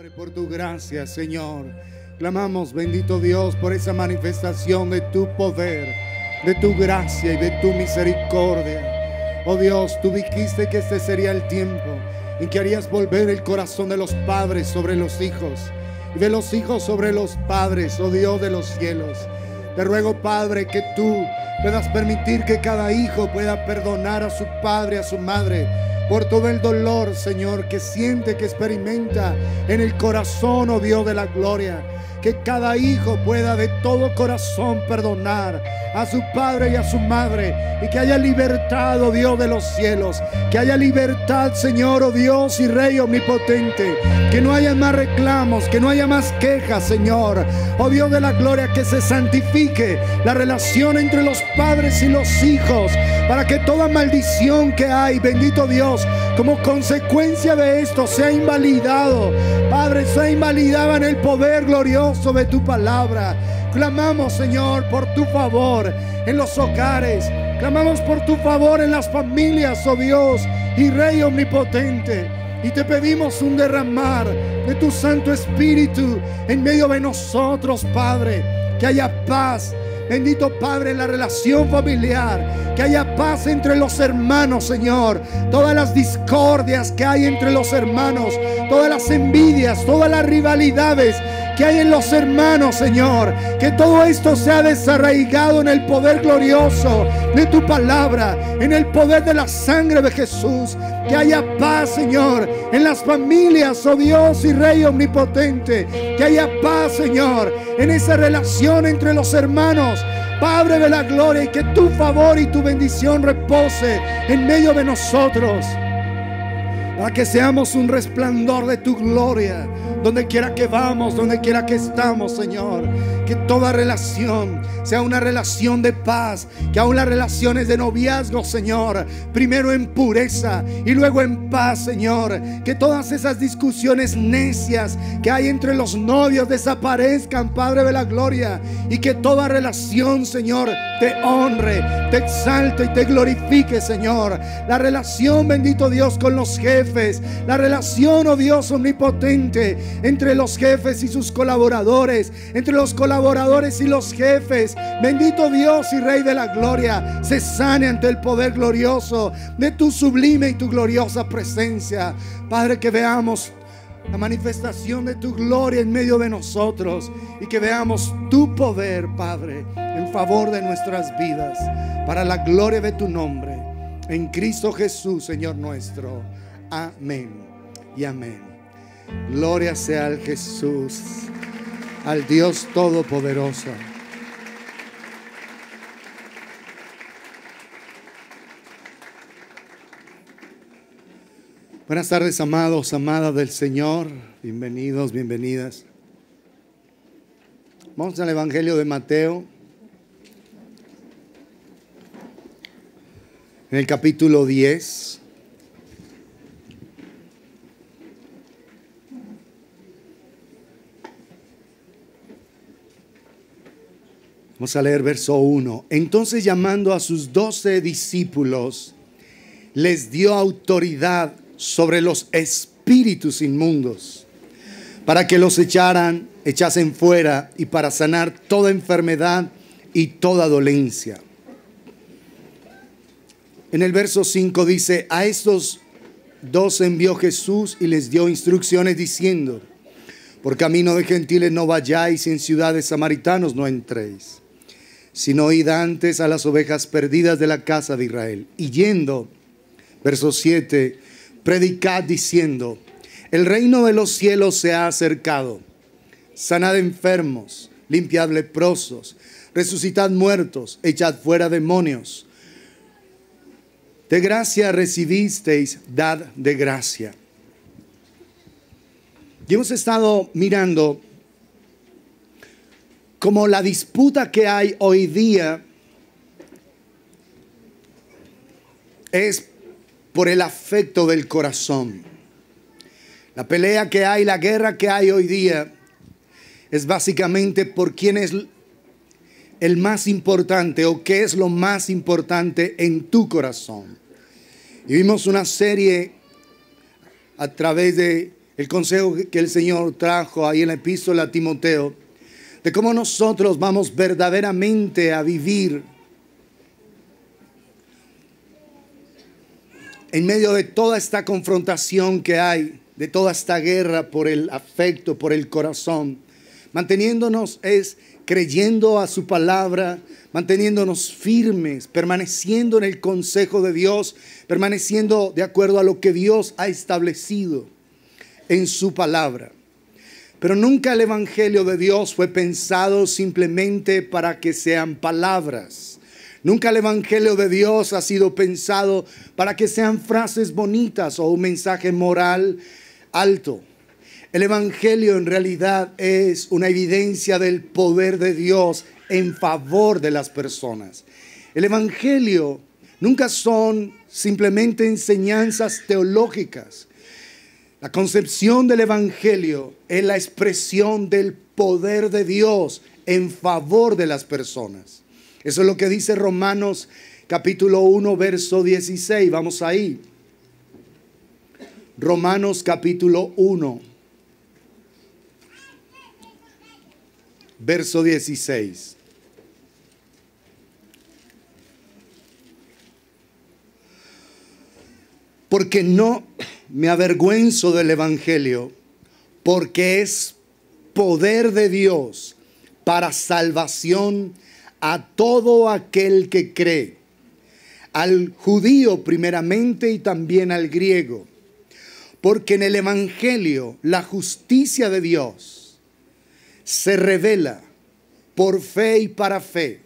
Padre, por tu gracia, Señor. Clamamos, bendito Dios, por esa manifestación de tu poder, de tu gracia y de tu misericordia. Oh Dios, tú dijiste que este sería el tiempo en que harías volver el corazón de los padres sobre los hijos y de los hijos sobre los padres, oh Dios de los cielos. Te ruego, Padre, que tú puedas permitir que cada hijo pueda perdonar a su padre, a su madre, por todo el dolor, Señor, que siente, que experimenta en el corazón, oh Dios de la gloria. Que cada hijo pueda de todo corazón perdonar a su padre y a su madre, y que haya libertad, oh Dios de los cielos, que haya libertad, Señor, oh Dios y Rey omnipotente, que no haya más reclamos, que no haya más quejas, Señor, oh Dios de la gloria, que se santifique la relación entre los padres y los hijos, para que toda maldición que hay, bendito Dios, como consecuencia de esto sea invalidado, Padre, sea invalidada en el poder glorioso de tu palabra. Clamamos, Señor, por tu favor en los hogares. Clamamos por tu favor en las familias, oh Dios y Rey omnipotente. Y te pedimos un derramar de tu Santo Espíritu en medio de nosotros, Padre. Que haya paz, bendito Padre, en la relación familiar. Que haya paz entre los hermanos, Señor. Todas las discordias que hay entre los hermanos, todas las envidias, todas las rivalidades que hay en los hermanos, Señor, que todo esto sea desarraigado en el poder glorioso de tu palabra, en el poder de la sangre de Jesús. Que haya paz, Señor, en las familias, oh Dios y Rey omnipotente. Que haya paz, Señor, en esa relación entre los hermanos, Padre de la gloria, y que tu favor y tu bendición repose en medio de nosotros, para que seamos un resplandor de tu gloria donde quiera que vamos, donde quiera que estamos, Señor. Que toda relación sea una relación de paz, que aún las relaciones de noviazgo, Señor, primero en pureza y luego en paz, Señor. Que todas esas discusiones necias que hay entre los novios desaparezcan, Padre de la gloria, y que toda relación, Señor, te honre, te exalte y te glorifique, Señor. La relación, bendito Dios, con los jefes, la relación, oh Dios omnipotente, entre los jefes y sus colaboradores, entre los colaboradores y los jefes, bendito Dios y Rey de la gloria, se sane ante el poder glorioso de tu sublime y tu gloriosa presencia. Padre, que veamos la manifestación de tu gloria en medio de nosotros, y que veamos tu poder, Padre, en favor de nuestras vidas, para la gloria de tu nombre, en Cristo Jesús, Señor nuestro. Amén y amén. Gloria sea al Jesús, al Dios Todopoderoso. Buenas tardes, amados, amadas del Señor. Bienvenidos, bienvenidas. Vamos al Evangelio de Mateo, en el capítulo 10. Vamos a leer verso 1. Entonces, llamando a sus 12 discípulos, les dio autoridad sobre los espíritus inmundos, para que los echasen fuera, y para sanar toda enfermedad y toda dolencia. En el verso 5 dice: a estos 12 envió Jesús y les dio instrucciones diciendo: por camino de gentiles no vayáis, y en ciudades samaritanos no entréis, sino id antes a las ovejas perdidas de la casa de Israel. Y yendo, verso 7, predicad diciendo: el reino de los cielos se ha acercado. Sanad enfermos, limpiad leprosos, resucitad muertos, echad fuera demonios. De gracia recibisteis, dad de gracia. Y hemos estado mirando como la disputa que hay hoy día es por el afecto del corazón. La pelea que hay, la guerra que hay hoy día es básicamente por quién es el más importante, o qué es lo más importante en tu corazón. Y vimos una serie a través de el consejo que el Señor trajo ahí en la epístola a Timoteo, de cómo nosotros vamos verdaderamente a vivir en medio de toda esta confrontación que hay, de toda esta guerra por el afecto, por el corazón. Manteniéndonos creyendo a su palabra, manteniéndonos firmes, permaneciendo en el consejo de Dios, permaneciendo de acuerdo a lo que Dios ha establecido en su palabra. Pero nunca el evangelio de Dios fue pensado simplemente para que sean palabras. Nunca el evangelio de Dios ha sido pensado para que sean frases bonitas o un mensaje moral alto. El evangelio en realidad es una evidencia del poder de Dios en favor de las personas. El evangelio nunca son simplemente enseñanzas teológicas. La concepción del evangelio es la expresión del poder de Dios en favor de las personas. Eso es lo que dice Romanos capítulo 1, verso 16. Vamos ahí. Romanos capítulo 1, verso 16. Porque no me avergüenzo del evangelio, porque es poder de Dios para salvación a todo aquel que cree, al judío primeramente y también al griego. Porque en el evangelio la justicia de Dios se revela por fe y para fe.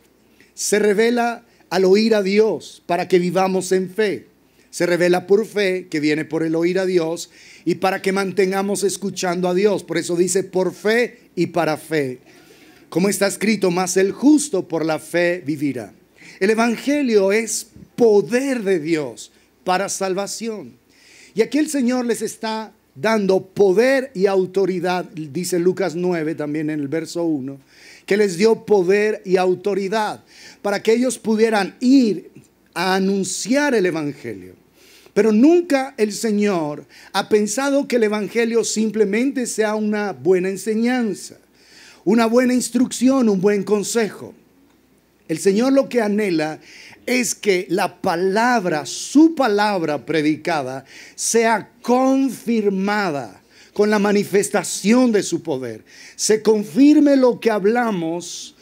Se revela al oír a Dios para que vivamos en fe. Se revela por fe, que viene por el oír a Dios, y para que mantengamos escuchando a Dios. Por eso dice por fe y para fe. Como está escrito, mas el justo por la fe vivirá. El evangelio es poder de Dios para salvación. Y aquí el Señor les está dando poder y autoridad, dice Lucas 9 también en el verso 1, que les dio poder y autoridad para que ellos pudieran ir a anunciar el evangelio. Pero nunca el Señor ha pensado que el evangelio simplemente sea una buena enseñanza, una buena instrucción, un buen consejo. El Señor lo que anhela es que la palabra, su palabra predicada, sea confirmada con la manifestación de su poder. Se confirme lo que hablamos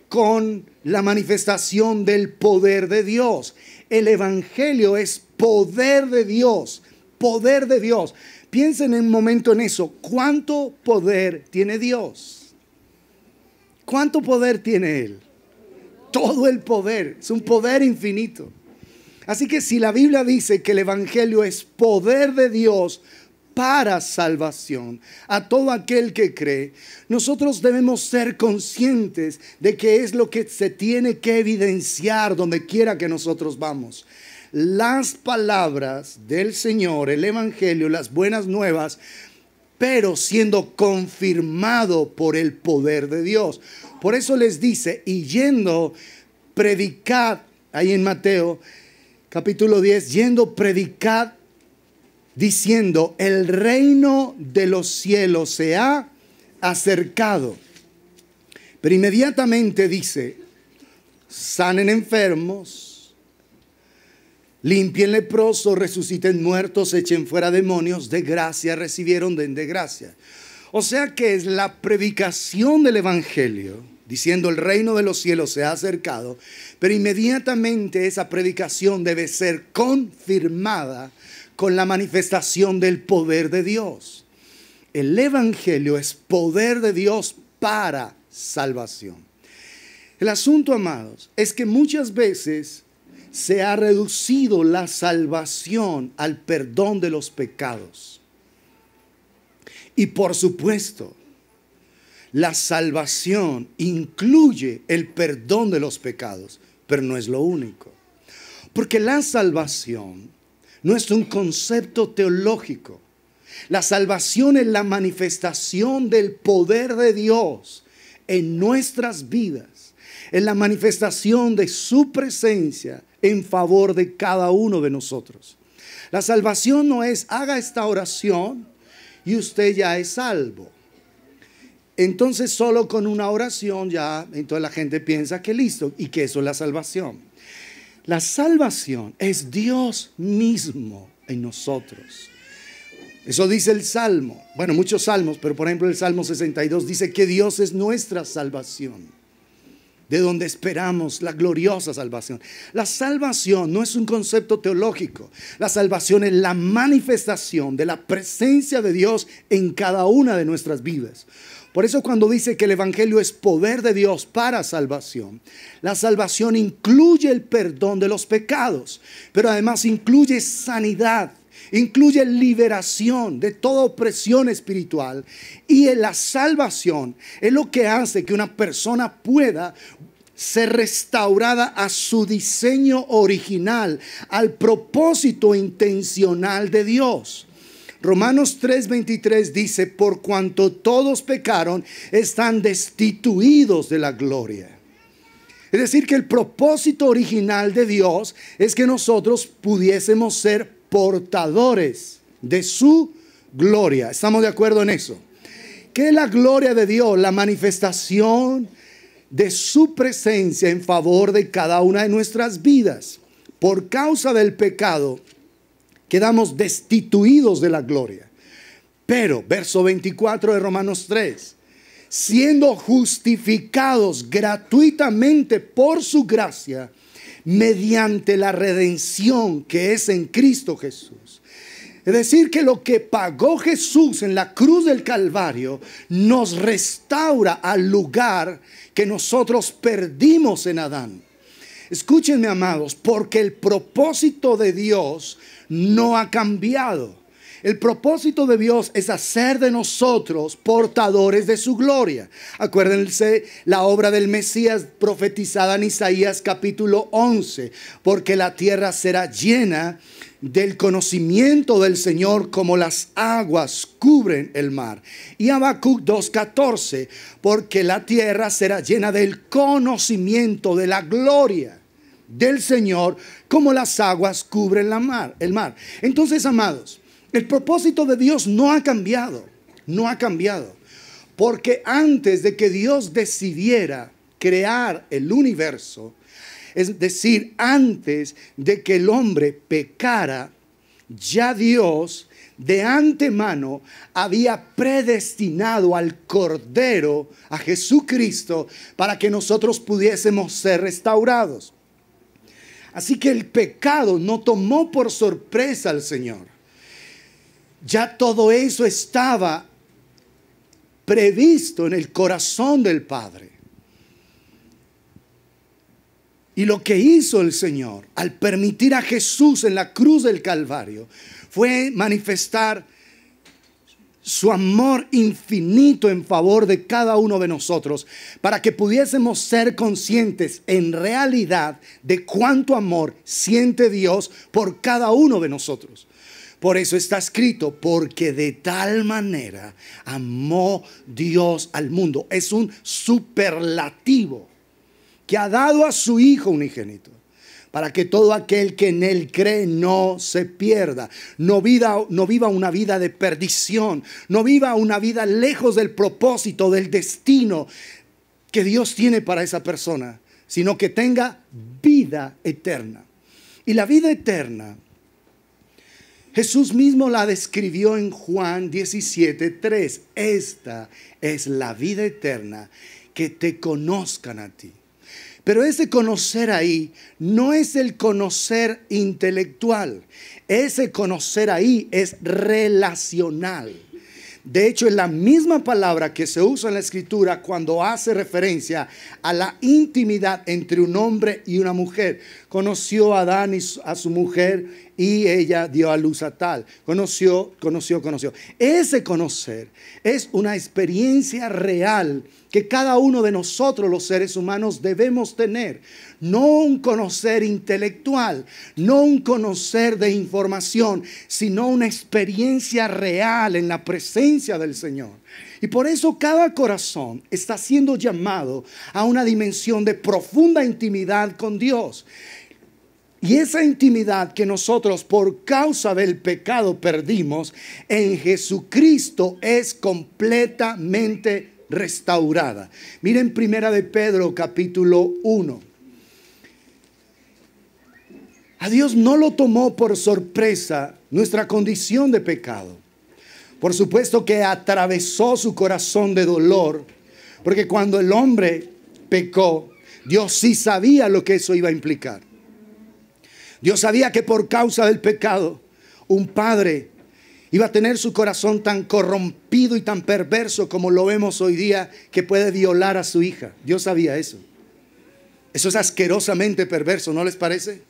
con la manifestación del poder de Dios. El evangelio es poder de Dios, poder de Dios. Piensen en un momento en eso. ¿Cuánto poder tiene Dios? ¿Cuánto poder tiene Él? Todo el poder, es un poder infinito. Así que si la Biblia dice que el evangelio es poder de Dios para salvación a todo aquel que cree, nosotros debemos ser conscientes de que es lo que se tiene que evidenciar donde quiera que nosotros vamos. Las palabras del Señor, el evangelio, las buenas nuevas, pero siendo confirmado por el poder de Dios. Por eso les dice, y yendo, predicad, ahí en Mateo capítulo 10, yendo, predicad, diciendo, el reino de los cielos se ha acercado. Pero inmediatamente dice, sanen enfermos, limpien leprosos, resuciten muertos, echen fuera demonios, de gracia recibieron, den de gracia. O sea que es la predicación del evangelio, diciendo el reino de los cielos se ha acercado, pero inmediatamente esa predicación debe ser confirmada con la manifestación del poder de Dios. El evangelio es poder de Dios para salvación. El asunto, amados, es que muchas veces se ha reducido la salvación al perdón de los pecados. Y por supuesto, la salvación incluye el perdón de los pecados, pero no es lo único. Porque la salvación no es un concepto teológico. La salvación es la manifestación del poder de Dios en nuestras vidas. Es la manifestación de su presencia en favor de cada uno de nosotros. La salvación no es, haga esta oración y usted ya es salvo. Entonces solo con una oración ya, entonces la gente piensa que listo y que eso es la salvación. La salvación es Dios mismo en nosotros. Eso dice el Salmo. Bueno, muchos salmos, pero por ejemplo el Salmo 62 dice que Dios es nuestra salvación, de donde esperamos la gloriosa salvación. La salvación no es un concepto teológico. La salvación es la manifestación de la presencia de Dios en cada una de nuestras vidas. Por eso cuando dice que el evangelio es poder de Dios para salvación, la salvación incluye el perdón de los pecados, pero además incluye sanidad, incluye liberación de toda opresión espiritual. Y en la salvación es lo que hace que una persona pueda ser restaurada a su diseño original, al propósito intencional de Dios. Romanos 3:23 dice: por cuanto todos pecaron, están destituidos de la gloria. Es decir, que el propósito original de Dios es que nosotros pudiésemos ser portadores de su gloria. ¿Estamos de acuerdo en eso? ¿Qué es la gloria de Dios? La manifestación de su presencia en favor de cada una de nuestras vidas. Por causa del pecado quedamos destituidos de la gloria. Pero, verso 24 de Romanos 3, siendo justificados gratuitamente por su gracia, mediante la redención que es en Cristo Jesús. Es decir, que lo que pagó Jesús en la cruz del Calvario nos restaura al lugar que nosotros perdimos en Adán. Escúchenme, amados, porque el propósito de Dios no ha cambiado. El propósito de Dios es hacer de nosotros portadores de su gloria. Acuérdense la obra del Mesías profetizada en Isaías capítulo 11. Porque la tierra será llena del conocimiento del Señor como las aguas cubren el mar. Y Habacuc 2:14. Porque la tierra será llena del conocimiento de la gloria del Señor como las aguas cubren el mar. Entonces, amados, el propósito de Dios no ha cambiado, no ha cambiado. Porque antes de que Dios decidiera crear el universo, es decir, antes de que el hombre pecara, ya Dios de antemano había predestinado al Cordero, a Jesucristo, para que nosotros pudiésemos ser restaurados. Así que el pecado no tomó por sorpresa al Señor. Ya todo eso estaba previsto en el corazón del Padre. Y lo que hizo el Señor al permitir a Jesús en la cruz del Calvario fue manifestar su amor infinito en favor de cada uno de nosotros, para que pudiésemos ser conscientes en realidad de cuánto amor siente Dios por cada uno de nosotros. Por eso está escrito: porque de tal manera amó Dios al mundo. Es un superlativo que ha dado a su Hijo unigénito, para que todo aquel que en Él cree no se pierda, no viva una vida de perdición, no viva una vida lejos del propósito, del destino que Dios tiene para esa persona, sino que tenga vida eterna. Y la vida eterna, Jesús mismo la describió en Juan 17:3. Esta es la vida eterna, que te conozcan a ti. Pero ese conocer ahí no es el conocer intelectual. Ese conocer ahí es relacional. De hecho, es la misma palabra que se usa en la Escritura cuando hace referencia a la intimidad entre un hombre y una mujer. Conoció a Adán y a su mujer y ella dio a luz a tal. Conoció. Ese conocer es una experiencia real que cada uno de nosotros, los seres humanos, debemos tener. No un conocer intelectual, no un conocer de información, sino una experiencia real en la presencia del Señor. Y por eso cada corazón está siendo llamado a una dimensión de profunda intimidad con Dios. Y esa intimidad que nosotros por causa del pecado perdimos, en Jesucristo es completamente restaurada. Miren Primera de Pedro capítulo 1. A Dios no lo tomó por sorpresa nuestra condición de pecado. Por supuesto que atravesó su corazón de dolor, porque cuando el hombre pecó, Dios sí sabía lo que eso iba a implicar. Dios sabía que por causa del pecado, un padre iba a tener su corazón tan corrompido y tan perverso como lo vemos hoy día, que puede violar a su hija. Dios sabía eso. Eso es asquerosamente perverso, ¿no les parece?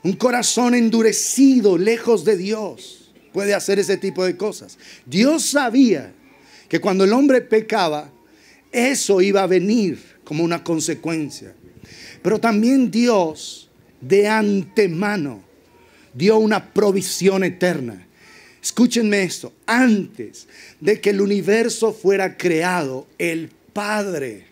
Un corazón endurecido, lejos de Dios, puede hacer ese tipo de cosas. Dios sabía que cuando el hombre pecaba, eso iba a venir como una consecuencia. Pero también Dios de antemano dio una provisión eterna. Escúchenme esto: antes de que el universo fuera creado, el Padre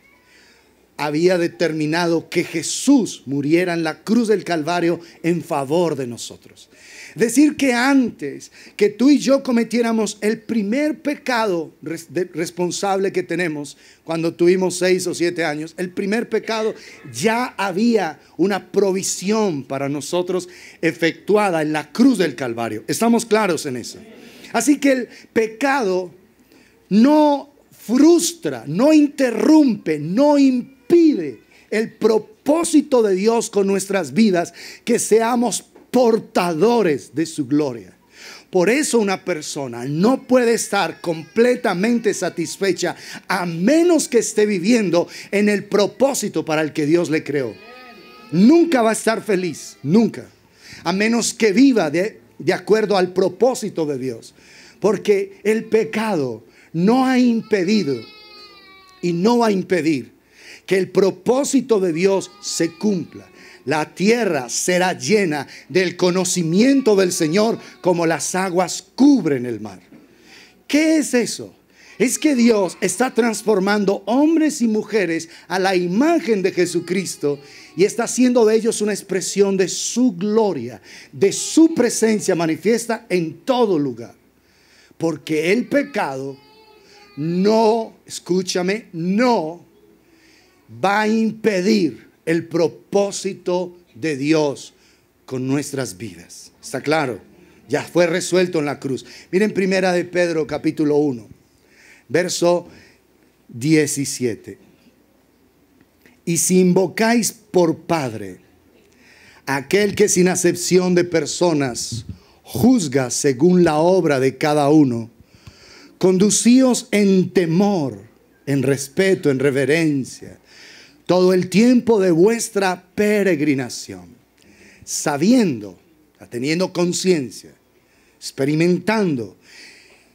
había determinado que Jesús muriera en la cruz del Calvario en favor de nosotros. Es decir, que antes que tú y yo cometiéramos el primer pecado responsable que tenemos cuando tuvimos 6 o 7 años, el primer pecado, ya había una provisión para nosotros efectuada en la cruz del Calvario. ¿Estamos claros en eso? Así que el pecado no frustra, no interrumpe, no impide el propósito de Dios con nuestras vidas, que seamos portadores de su gloria. Por eso una persona no puede estar completamente satisfecha a menos que esté viviendo en el propósito para el que Dios le creó. Nunca va a estar feliz, nunca, a menos que viva de acuerdo al propósito de Dios. Porque el pecado no ha impedido y no va a impedir que el propósito de Dios se cumpla. La tierra será llena del conocimiento del Señor como las aguas cubren el mar. ¿Qué es eso? Es que Dios está transformando hombres y mujeres a la imagen de Jesucristo y está haciendo de ellos una expresión de su gloria, de su presencia manifiesta en todo lugar. Porque el pecado no, escúchame, no va a impedir el propósito de Dios con nuestras vidas. ¿Está claro? Ya fue resuelto en la cruz. Miren Primera de Pedro capítulo 1, verso 17. Y si invocáis por Padre aquel que sin acepción de personas juzga según la obra de cada uno, conducíos en temor, en respeto, en reverencia, todo el tiempo de vuestra peregrinación, sabiendo, teniendo conciencia, experimentando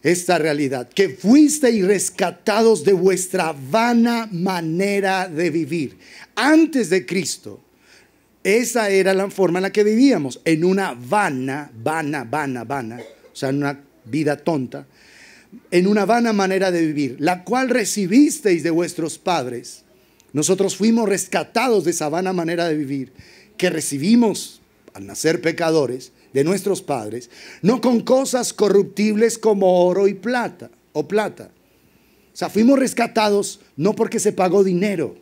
esta realidad, que fuisteis rescatados de vuestra vana manera de vivir. Antes de Cristo, esa era la forma en la que vivíamos, en una vana, o sea, en una vida tonta, en una vana manera de vivir, la cual recibisteis de vuestros padres. Nosotros fuimos rescatados de esa vana manera de vivir que recibimos al nacer pecadores de nuestros padres, no con cosas corruptibles como oro y plata o plata. O sea, fuimos rescatados no porque se pagó dinero.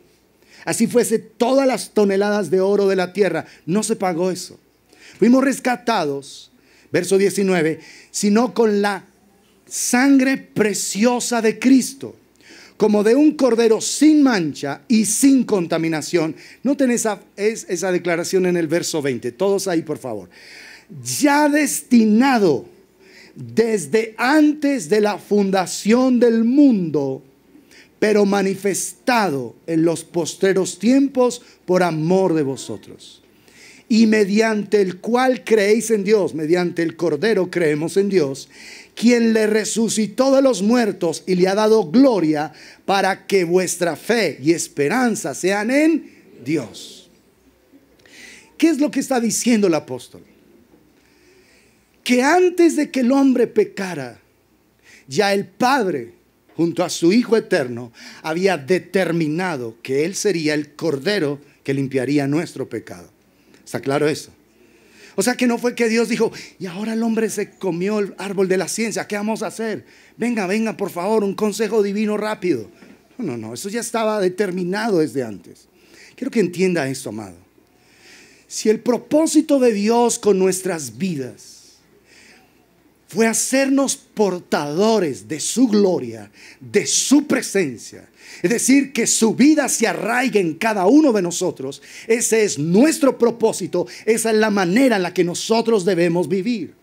Así fuese todas las toneladas de oro de la tierra, no se pagó eso. Fuimos rescatados, verso 19, sino con la sangre preciosa de Cristo, como de un cordero sin mancha y sin contaminación. Noten esa declaración en el verso 20. Todos ahí, por favor. Ya destinado desde antes de la fundación del mundo, pero manifestado en los postreros tiempos por amor de vosotros. Y mediante el cual creéis en Dios, mediante el Cordero creemos en Dios, quien le resucitó de los muertos y le ha dado gloria, para que vuestra fe y esperanza sean en Dios. ¿Qué es lo que está diciendo el apóstol? Que antes de que el hombre pecara, ya el Padre, junto a su Hijo eterno, había determinado que Él sería el Cordero que limpiaría nuestro pecado. ¿Está claro eso? O sea que no fue que Dios dijo, y ahora el hombre se comió el árbol de la ciencia, ¿qué vamos a hacer? Venga, por favor, un consejo divino rápido. No, eso ya estaba determinado desde antes. Quiero que entienda esto, amado. Si el propósito de Dios con nuestras vidas fue hacernos portadores de su gloria, de su presencia, es decir, que su vida se arraigue en cada uno de nosotros, ese es nuestro propósito, esa es la manera en la que nosotros debemos vivir.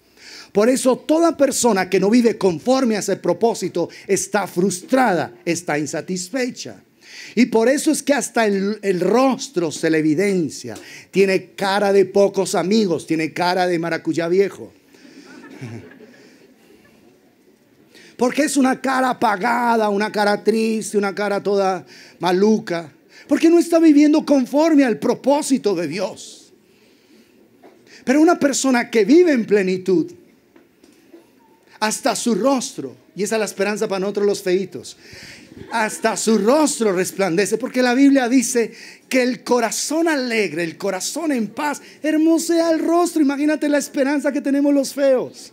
Por eso toda persona que no vive conforme a ese propósito está frustrada, está insatisfecha. Y por eso es que hasta el rostro se le evidencia. Tiene cara de pocos amigos, tiene cara de maracuyá viejo. Porque es una cara apagada, una cara triste, una cara toda maluca. Porque no está viviendo conforme al propósito de Dios. Pero una persona que vive en plenitud, hasta su rostro, y esa es la esperanza para nosotros los feitos, hasta su rostro resplandece, porque la Biblia dice que el corazón alegre, el corazón en paz, hermosea el rostro. Imagínate la esperanza que tenemos los feos.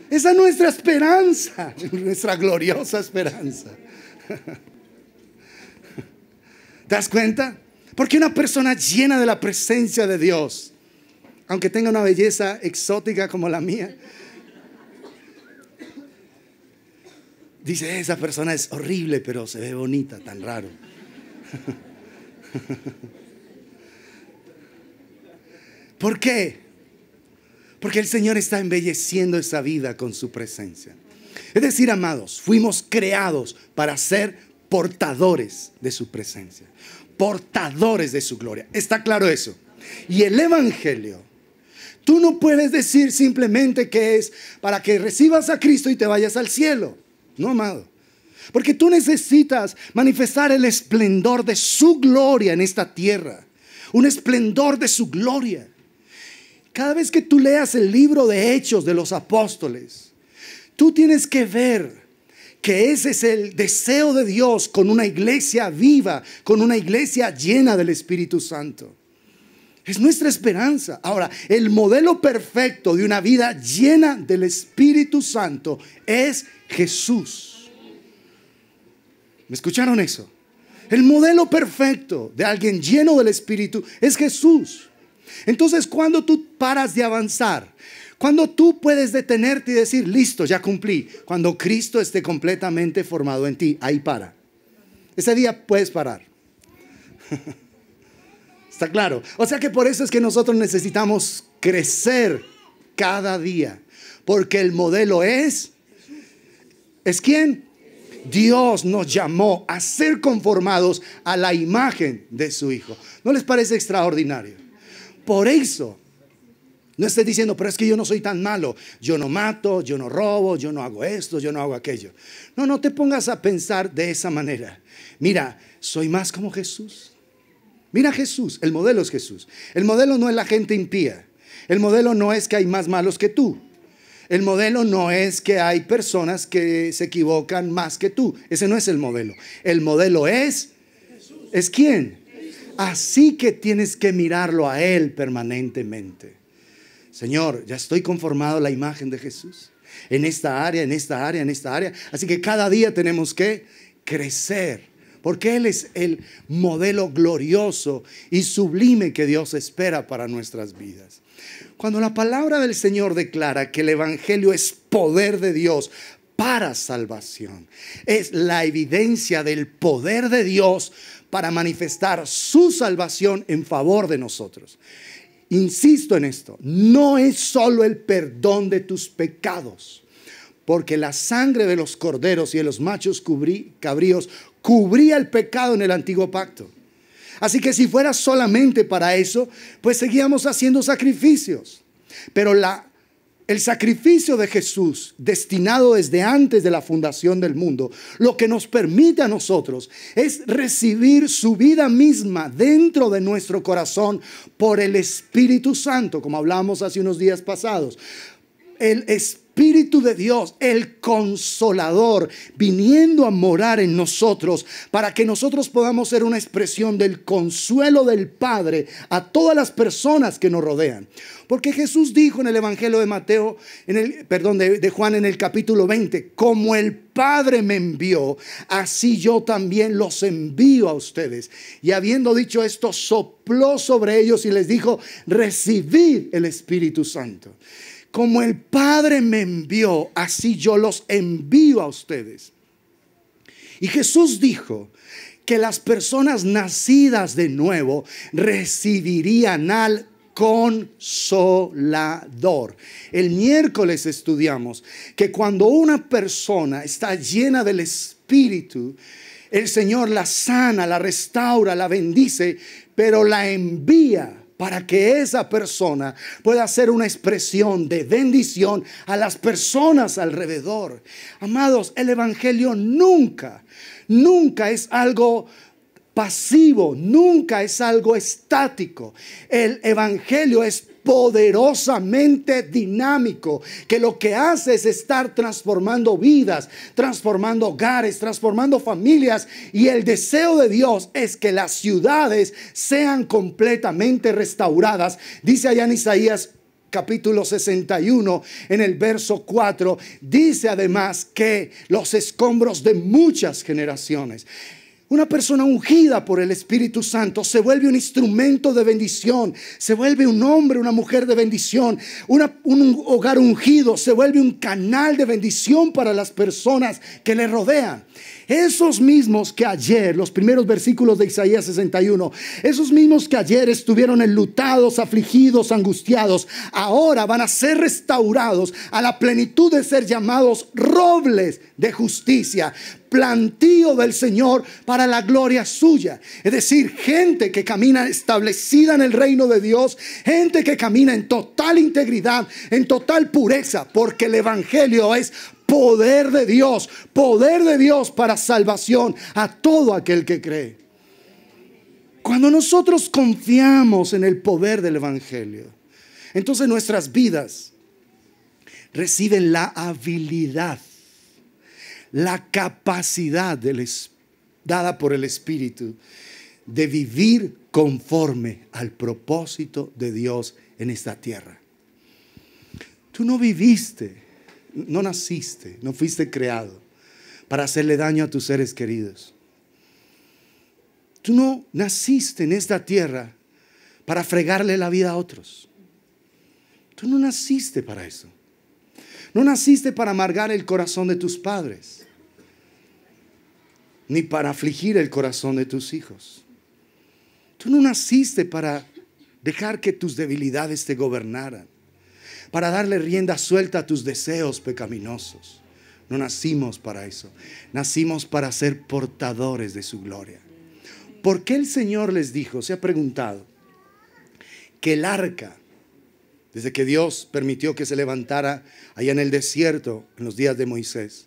Esa es nuestra esperanza, nuestra gloriosa esperanza. ¿Te das cuenta? Porque una persona llena de la presencia de Dios, aunque tenga una belleza exótica como la mía, dice, esa persona es horrible, pero se ve bonita, tan raro. ¿Por qué? Porque el Señor está embelleciendo esa vida con su presencia. Es decir, amados, fuimos creados para ser portadores de su presencia, portadores de su gloria. ¿Está claro eso? Y el evangelio, tú no puedes decir simplemente que es para que recibas a Cristo y te vayas al cielo. No, amado. Porque tú necesitas manifestar el esplendor de su gloria en esta tierra. Un esplendor de su gloria. Cada vez que tú leas el libro de Hechos de los Apóstoles, tú tienes que ver que ese es el deseo de Dios con una iglesia viva, con una iglesia llena del Espíritu Santo. Es nuestra esperanza. Ahora, el modelo perfecto de una vida llena del Espíritu Santo es Jesús. ¿Me escucharon eso? El modelo perfecto de alguien lleno del Espíritu es Jesús. Entonces, cuando tú paras de avanzar, cuando tú puedes detenerte y decir, listo, ya cumplí, cuando Cristo esté completamente formado en ti, ahí para. Ese día puedes parar. ¿Está claro? O sea que por eso es que nosotros necesitamos crecer cada día, porque el modelo ¿es quién? Dios nos llamó a ser conformados a la imagen de su Hijo. ¿No les parece extraordinario? Por eso, no estés diciendo, pero es que yo no soy tan malo. Yo no mato, yo no robo, yo no hago esto, yo no hago aquello. No te pongas a pensar de esa manera. Mira, soy más como Jesús. Mira Jesús, el modelo es Jesús. El modelo no es la gente impía. El modelo no es que hay más malos que tú. El modelo no es que hay personas que se equivocan más que tú. Ese no es el modelo. El modelo es ¿quién? Así que tienes que mirarlo a Él permanentemente. Señor, ya estoy conformado a la imagen de Jesús. En esta área, en esta área, en esta área. Así que cada día tenemos que crecer. Porque Él es el modelo glorioso y sublime que Dios espera para nuestras vidas. Cuando la palabra del Señor declara que el evangelio es poder de Dios para salvación, es la evidencia del poder de Dios para manifestar su salvación en favor de nosotros. Insisto en esto, no es solo el perdón de tus pecados, porque la sangre de los corderos y de los machos cabríos cubría el pecado en el antiguo pacto. Así que si fuera solamente para eso, pues seguíamos haciendo sacrificios. Pero el sacrificio de Jesús, destinado desde antes de la fundación del mundo, lo que nos permite a nosotros es recibir su vida misma dentro de nuestro corazón por el Espíritu Santo, como hablamos hace unos días pasados. el Espíritu de Dios, el Consolador, viniendo a morar en nosotros para que nosotros podamos ser una expresión del consuelo del Padre a todas las personas que nos rodean. Porque Jesús dijo en el Evangelio de Mateo, de Juan en el capítulo 20, como el Padre me envió, así yo también los envío a ustedes. Y habiendo dicho esto, sopló sobre ellos y les dijo, recibid el Espíritu Santo. Como el Padre me envió, así yo los envío a ustedes. Y Jesús dijo que las personas nacidas de nuevo recibirían al Consolador. El miércoles estudiamos que cuando una persona está llena del Espíritu, el Señor la sana, la restaura, la bendice, pero la envía para que esa persona pueda ser una expresión de bendición a las personas alrededor. Amados, el Evangelio nunca es algo pasivo, nunca es algo estático. El Evangelio es poderosamente dinámico, que lo que hace es estar transformando vidas, transformando hogares, transformando familias, y el deseo de Dios es que las ciudades sean completamente restauradas. Dice allá en Isaías capítulo 61 en el verso 4, dice además que los escombros de muchas generaciones. Una persona ungida por el Espíritu Santo se vuelve un instrumento de bendición, se vuelve un hombre, una mujer de bendición. Un hogar ungido se vuelve un canal de bendición para las personas que le rodean. Esos mismos que ayer, los primeros versículos de Isaías 61, esos mismos que ayer estuvieron enlutados, afligidos, angustiados, ahora van a ser restaurados a la plenitud de ser llamados robles de justicia, plantío del Señor para la gloria suya. Es decir, gente que camina establecida en el reino de Dios, gente que camina en total integridad, en total pureza, porque el Evangelio es poder de Dios para salvación a todo aquel que cree. Cuando nosotros confiamos en el poder del Evangelio, entonces nuestras vidas reciben la habilidad, la capacidad dada por el Espíritu de vivir conforme al propósito de Dios en esta tierra. Tú no viviste, no naciste, no fuiste creado para hacerle daño a tus seres queridos. Tú no naciste en esta tierra para fregarle la vida a otros. Tú no naciste para eso. No naciste para amargar el corazón de tus padres, ni para afligir el corazón de tus hijos. Tú no naciste para dejar que tus debilidades te gobernaran, para darle rienda suelta a tus deseos pecaminosos. No nacimos para eso. Nacimos para ser portadores de su gloria. ¿Por qué el Señor les dijo? Se ha preguntado que el arca, desde que Dios permitió que se levantara allá en el desierto en los días de Moisés,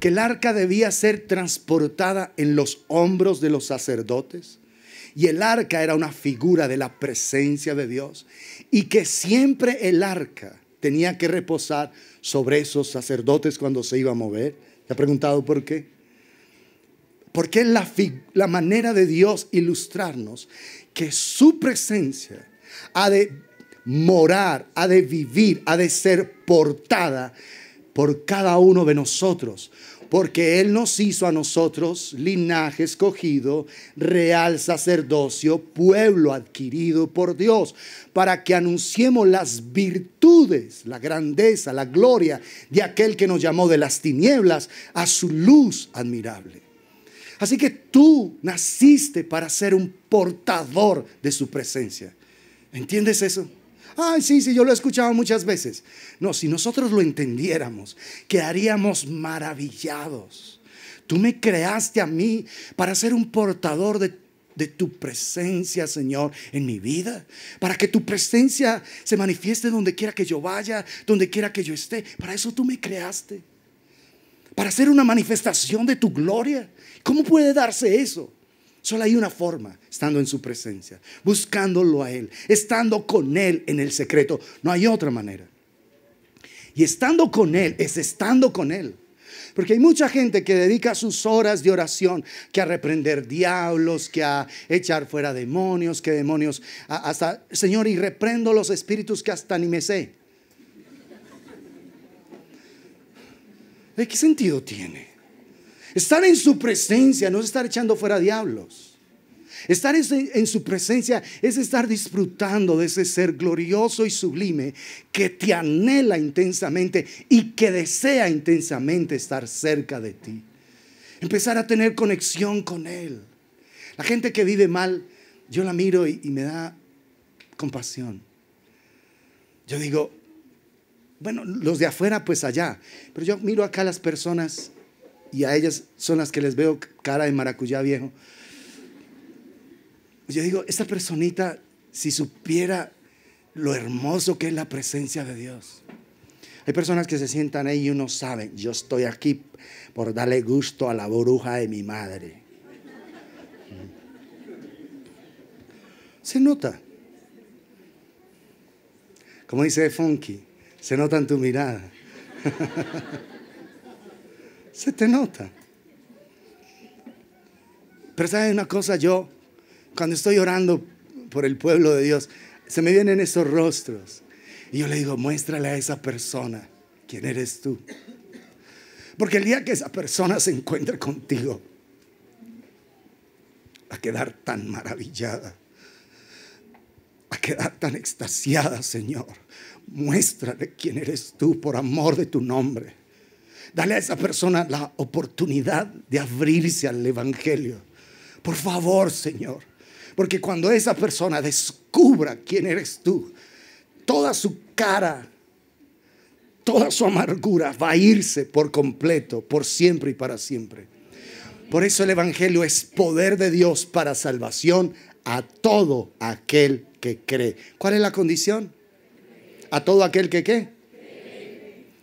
que el arca debía ser transportada en los hombros de los sacerdotes, y el arca era una figura de la presencia de Dios, y que siempre el arca tenía que reposar sobre esos sacerdotes cuando se iba a mover. ¿Te ha preguntado por qué? Porque es la manera de Dios ilustrarnos que su presencia ha de morar, ha de vivir, ha de ser portada por cada uno de nosotros. Porque Él nos hizo a nosotros linaje escogido, real sacerdocio, pueblo adquirido por Dios, para que anunciemos las virtudes, la grandeza, la gloria de aquel que nos llamó de las tinieblas a su luz admirable. Así que tú naciste para ser un portador de su presencia. ¿Entiendes eso? Ay, sí, yo lo he escuchado muchas veces. No, si nosotros lo entendiéramos, quedaríamos maravillados. Tú me creaste a mí para ser un portador de tu presencia, Señor, en mi vida. Para que tu presencia se manifieste donde quiera que yo vaya, donde quiera que yo esté. Para eso tú me creaste. Para ser una manifestación de tu gloria. ¿Cómo puede darse eso? Solo hay una forma, estando en su presencia, buscándolo a Él, estando con Él en el secreto. No hay otra manera. Y estando con Él es estando con Él. Porque hay mucha gente que dedica sus horas de oración que a reprender diablos, que a echar fuera demonios, que demonios, hasta, Señor, y reprendo los espíritus que hasta ni me sé. ¿De qué sentido tiene? Estar en su presencia no es estar echando fuera diablos. Estar en su presencia es estar disfrutando de ese ser glorioso y sublime que te anhela intensamente y que desea intensamente estar cerca de ti. Empezar a tener conexión con Él. La gente que vive mal, yo la miro y me da compasión. Yo digo, bueno, los de afuera pues allá, pero yo miro acá a las personas y a ellas son las que les veo cara de maracuyá viejo. Yo digo, esta personita, si supiera lo hermoso que es la presencia de Dios. Hay personas que se sientan ahí y uno sabe, yo estoy aquí por darle gusto a la bruja de mi madre. Se nota. Como dice Funky, se nota en tu mirada. Se te nota. Pero ¿sabes una cosa? Yo, cuando estoy orando por el pueblo de Dios, se me vienen esos rostros. Y yo le digo, muéstrale a esa persona quién eres tú. Porque el día que esa persona se encuentre contigo, va a quedar tan maravillada, va a quedar tan extasiada, Señor. Muéstrale quién eres tú por amor de tu nombre. Dale a esa persona la oportunidad de abrirse al Evangelio. Por favor, Señor. Porque cuando esa persona descubra quién eres tú, toda su cara, toda su amargura va a irse por completo, por siempre y para siempre. Por eso el Evangelio es poder de Dios para salvación a todo aquel que cree. ¿Cuál es la condición? A todo aquel que ¿qué?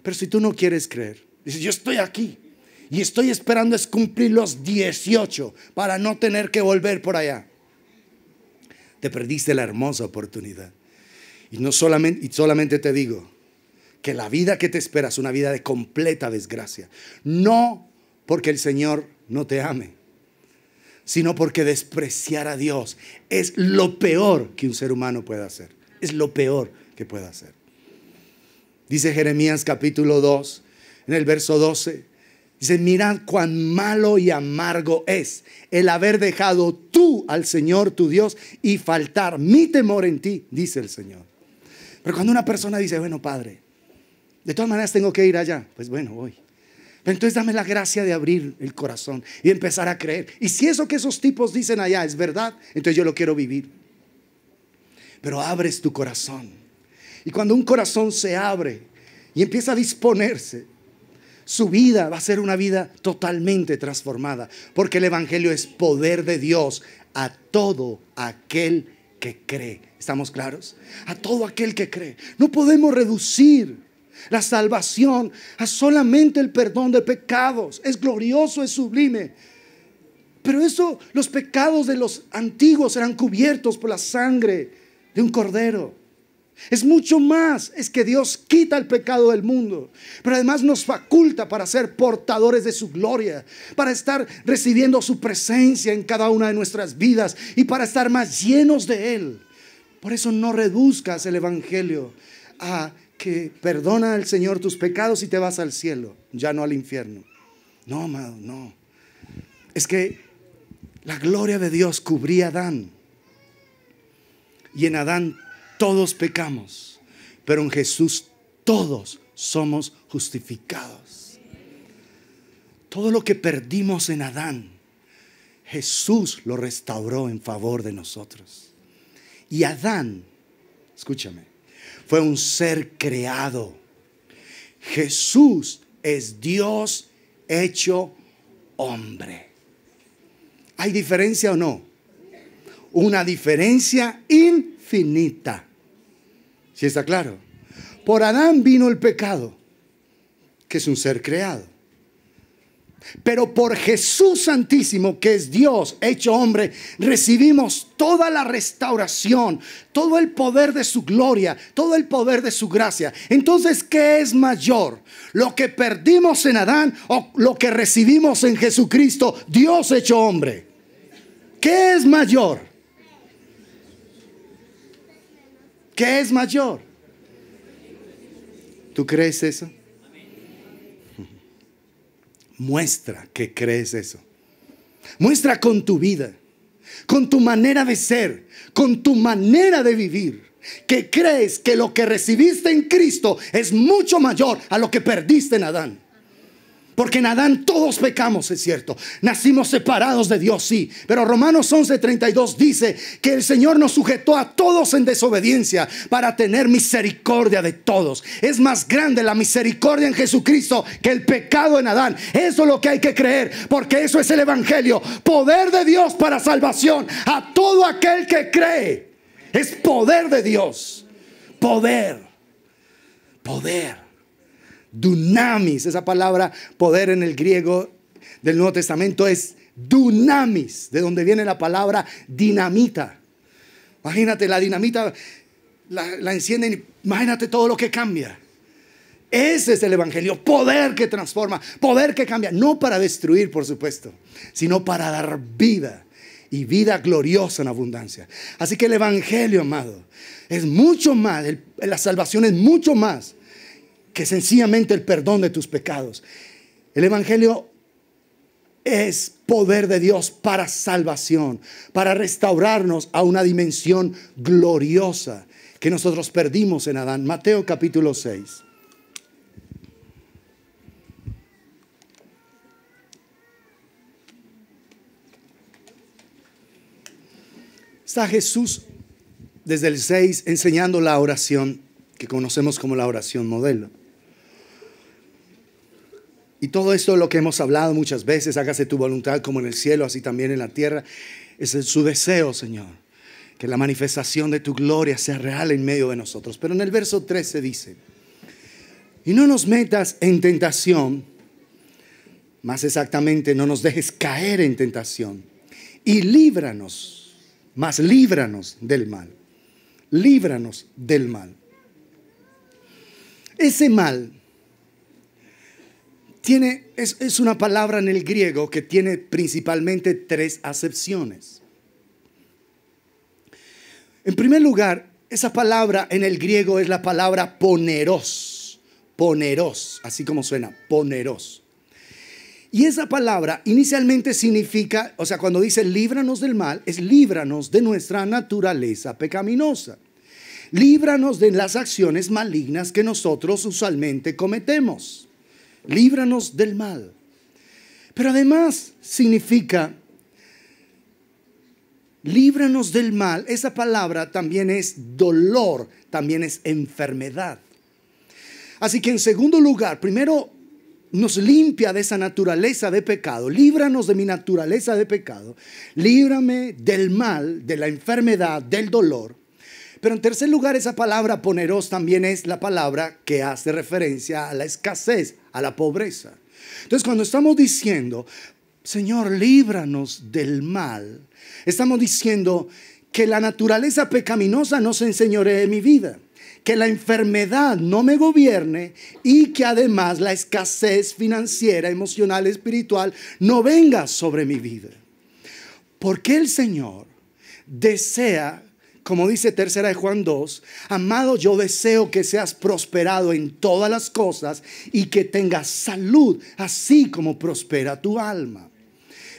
Pero si tú no quieres creer, dices, yo estoy aquí y estoy esperando es cumplir los 18 para no tener que volver por allá. Te perdiste la hermosa oportunidad. Y solamente te digo que la vida que te espera es una vida de completa desgracia. No porque el Señor no te ame, sino porque despreciar a Dios es lo peor que un ser humano puede hacer. Es lo peor que puede hacer. Dice Jeremías capítulo 2, en el verso 12. Dice, mirad cuán malo y amargo es el haber dejado tú al Señor tu Dios y faltar mi temor en ti, dice el Señor. Pero cuando una persona dice, bueno, Padre, de todas maneras tengo que ir allá, pues bueno, voy. Pero entonces dame la gracia de abrir el corazón y empezar a creer. Y si eso que esos tipos dicen allá es verdad, entonces yo lo quiero vivir. Pero abres tu corazón. Y cuando un corazón se abre y empieza a disponerse, su vida va a ser una vida totalmente transformada. Porque el Evangelio es poder de Dios a todo aquel que cree. ¿Estamos claros? A todo aquel que cree. No podemos reducir la salvación a solamente el perdón de pecados. Es glorioso, es sublime. Pero eso, los pecados de los antiguos serán cubiertos por la sangre de un cordero. Es mucho más, es que Dios quita el pecado del mundo, pero además nos faculta para ser portadores de su gloria, para estar recibiendo su presencia en cada una de nuestras vidas y para estar más llenos de Él. Por eso no reduzcas el Evangelio a que perdona al Señor tus pecados y te vas al cielo, ya no al infierno. No, amado, no. Es que la gloria de Dios cubría a Adán, y en Adán todos pecamos, pero en Jesús todos somos justificados. Todo lo que perdimos en Adán, Jesús lo restauró en favor de nosotros. Y Adán, escúchame, fue un ser creado. Jesús es Dios hecho hombre. ¿Hay diferencia o no? Una diferencia infinita. ¿Sí está claro? Por Adán vino el pecado, que es un ser creado. Pero por Jesús Santísimo, que es Dios hecho hombre, recibimos toda la restauración, todo el poder de su gloria, todo el poder de su gracia. Entonces, ¿qué es mayor? ¿Lo que perdimos en Adán o lo que recibimos en Jesucristo, Dios hecho hombre? ¿Qué es mayor? ¿Qué es mayor? ¿Tú crees eso? Muestra que crees eso. Muestra con tu vida, con tu manera de ser, con tu manera de vivir, que crees que lo que recibiste en Cristo es mucho mayor a lo que perdiste en Adán. Porque en Adán todos pecamos, es cierto. Nacimos separados de Dios, sí. Pero Romanos 11:32 dice que el Señor nos sujetó a todos en desobediencia para tener misericordia de todos. Es más grande la misericordia en Jesucristo que el pecado en Adán. Eso es lo que hay que creer, porque eso es el evangelio. Poder de Dios para salvación a todo aquel que cree. Es poder de Dios. Poder. Poder. Dunamis, esa palabra poder en el griego del Nuevo Testamento es dunamis, de donde viene la palabra dinamita. Imagínate, la dinamita la encienden y imagínate todo lo que cambia. Ese es el evangelio, poder que transforma, poder que cambia, no para destruir, por supuesto, sino para dar vida y vida gloriosa en abundancia. Así que el evangelio, amado, es mucho más, la salvación es mucho más que sencillamente el perdón de tus pecados. El evangelio es poder de Dios para salvación, para restaurarnos a una dimensión gloriosa que nosotros perdimos en Adán. Mateo capítulo 6. Está Jesús desde el 6 enseñando la oración que conocemos como la oración modelo. Y todo esto es lo que hemos hablado muchas veces: hágase tu voluntad como en el cielo, así también en la tierra. Ese es su deseo, Señor, que la manifestación de tu gloria sea real en medio de nosotros. Pero en el verso 13 dice: y no nos metas en tentación, más exactamente, no nos dejes caer en tentación, y líbranos, más líbranos del mal. Líbranos del mal. Ese mal es una palabra en el griego que tiene principalmente tres acepciones. En primer lugar, esa palabra en el griego es la palabra poneros. Poneros, así como suena, poneros. Y esa palabra inicialmente significa, o sea, cuando dice líbranos del mal, es líbranos de nuestra naturaleza pecaminosa. Líbranos de las acciones malignas que nosotros usualmente cometemos. Líbranos del mal. Pero además significa líbranos del mal. Esa palabra también es dolor, también es enfermedad. Así que en segundo lugar, primero nos limpia de esa naturaleza de pecado. Líbranos de mi naturaleza de pecado. Líbrame del mal, de la enfermedad, del dolor. Pero en tercer lugar, esa palabra poneros también es la palabra que hace referencia a la escasez, a la pobreza. Entonces, cuando estamos diciendo, Señor, líbranos del mal, estamos diciendo que la naturaleza pecaminosa no se enseñoree de mi vida, que la enfermedad no me gobierne y que además la escasez financiera, emocional, espiritual no venga sobre mi vida. Porque el Señor desea, como dice 3 de Juan 2, amado, yo deseo que seas prosperado en todas las cosas y que tengas salud, así como prospera tu alma.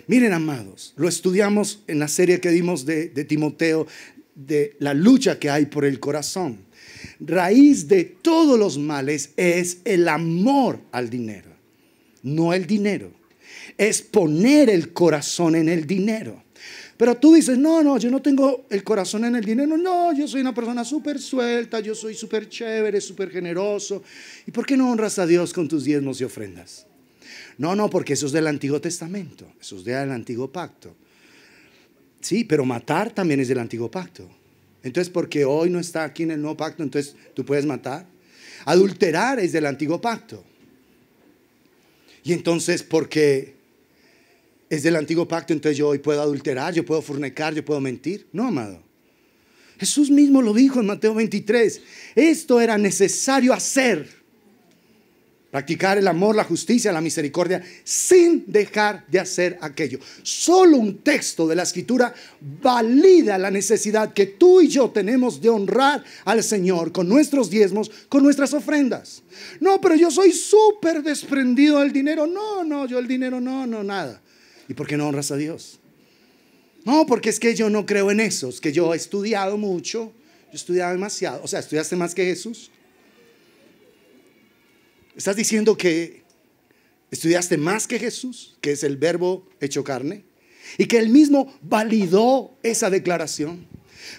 Miren, amados, lo estudiamos en la serie que dimos de Timoteo, de la lucha que hay por el corazón. Raíz de todos los males es el amor al dinero, no el dinero. Es poner el corazón en el dinero. Pero tú dices, no, yo no tengo el corazón en el dinero. No, yo soy una persona súper suelta, yo soy súper chévere, súper generoso. ¿Y por qué no honras a Dios con tus diezmos y ofrendas? No, porque eso es del Antiguo Testamento, eso es del Antiguo Pacto. Sí, pero matar también es del Antiguo Pacto. Entonces, porque hoy no está aquí en el Nuevo Pacto, entonces tú puedes matar. Adulterar es del Antiguo Pacto. Y entonces, porque es del antiguo pacto, entonces yo hoy puedo adulterar, yo puedo fornicar, yo puedo mentir. No, amado. Jesús mismo lo dijo en Mateo 23. Esto era necesario hacer. Practicar el amor, la justicia, la misericordia, sin dejar de hacer aquello. Solo un texto de la Escritura valida la necesidad que tú y yo tenemos de honrar al Señor con nuestros diezmos, con nuestras ofrendas. No, pero yo soy súper desprendido del dinero. No, yo el dinero no, nada. ¿Y por qué no honras a Dios? No, porque es que yo no creo en eso. Es que yo he estudiado mucho, yo he estudiado demasiado. O sea, ¿estudiaste más que Jesús? ¿Estás diciendo que estudiaste más que Jesús, que es el verbo hecho carne? Y que Él mismo validó esa declaración.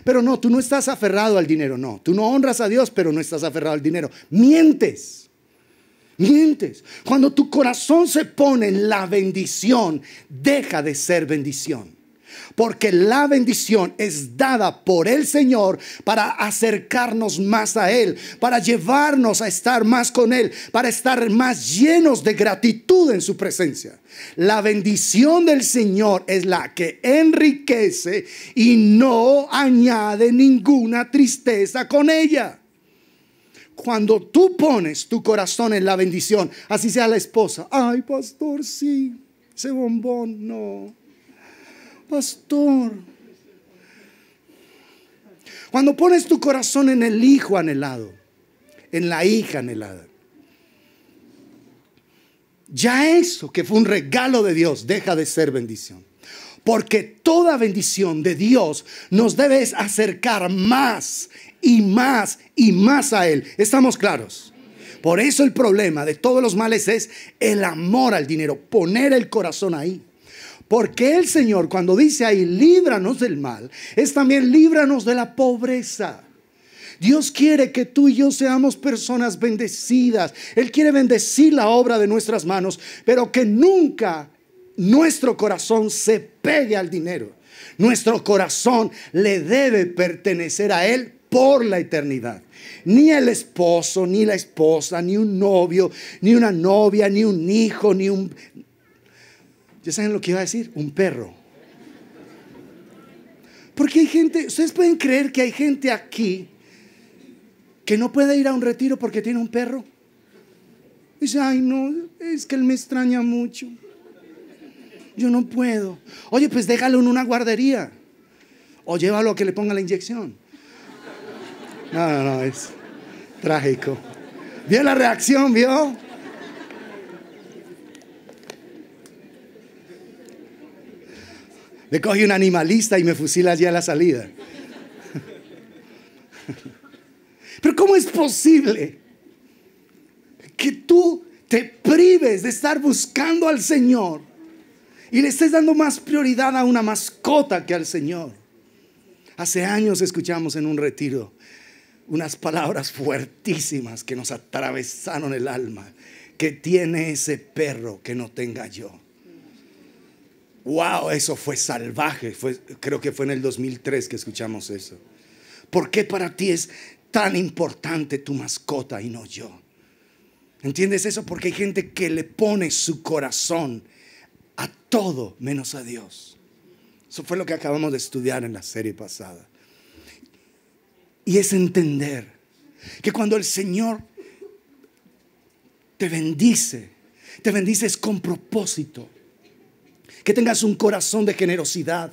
Pero no, tú no estás aferrado al dinero, no. Tú no honras a Dios, pero no estás aferrado al dinero. Mientes. Cuando tu corazón se pone en la bendición, deja de ser bendición. Porque la bendición es dada por el Señor para acercarnos más a Él, para llevarnos a estar más con Él, para estar más llenos de gratitud en su presencia. La bendición del Señor es la que enriquece y no añade ninguna tristeza con ella. Cuando tú pones tu corazón en la bendición, así sea la esposa. Ay, pastor, sí, ese bombón, no. Pastor, cuando pones tu corazón en el hijo anhelado, en la hija anhelada, ya eso que fue un regalo de Dios deja de ser bendición. Porque toda bendición de Dios nos debe acercar más y más y más a Él. ¿Estamos claros? Por eso el problema de todos los males es el amor al dinero, poner el corazón ahí. Porque el Señor, cuando dice ahí, líbranos del mal, es también líbranos de la pobreza. Dios quiere que tú y yo seamos personas bendecidas. Él quiere bendecir la obra de nuestras manos, pero que nunca nuestro corazón se pegue al dinero. Nuestro corazón le debe pertenecer a Él por la eternidad. Ni el esposo, ni la esposa, ni un novio, ni una novia, ni un hijo, ni un... ¿Ya saben lo que iba a decir? Un perro. Porque hay gente, ustedes pueden creer que hay gente aquí que no puede ir a un retiro porque tiene un perro. Dice, ay no, es que él me extraña mucho. Yo no puedo. Oye, pues déjalo en una guardería. O llévalo a que le ponga la inyección. No, es trágico. ¿Vio la reacción? ¿Vio? Le coge un animalista y me fusila allí a la salida. Pero ¿cómo es posible que tú te prives de estar buscando al Señor y le estés dando más prioridad a una mascota que al Señor? Hace años escuchamos en un retiro unas palabras fuertísimas que nos atravesaron el alma. ¿Qué tiene ese perro que no tenga yo? Wow, eso fue salvaje. Creo que fue en el 2003 que escuchamos eso. ¿Por qué para ti es tan importante tu mascota y no yo? ¿Entiendes eso? Porque hay gente que le pone su corazón a todo menos a Dios. Eso fue lo que acabamos de estudiar en la serie pasada. Y es entender que cuando el Señor te bendices con propósito. Que tengas un corazón de generosidad.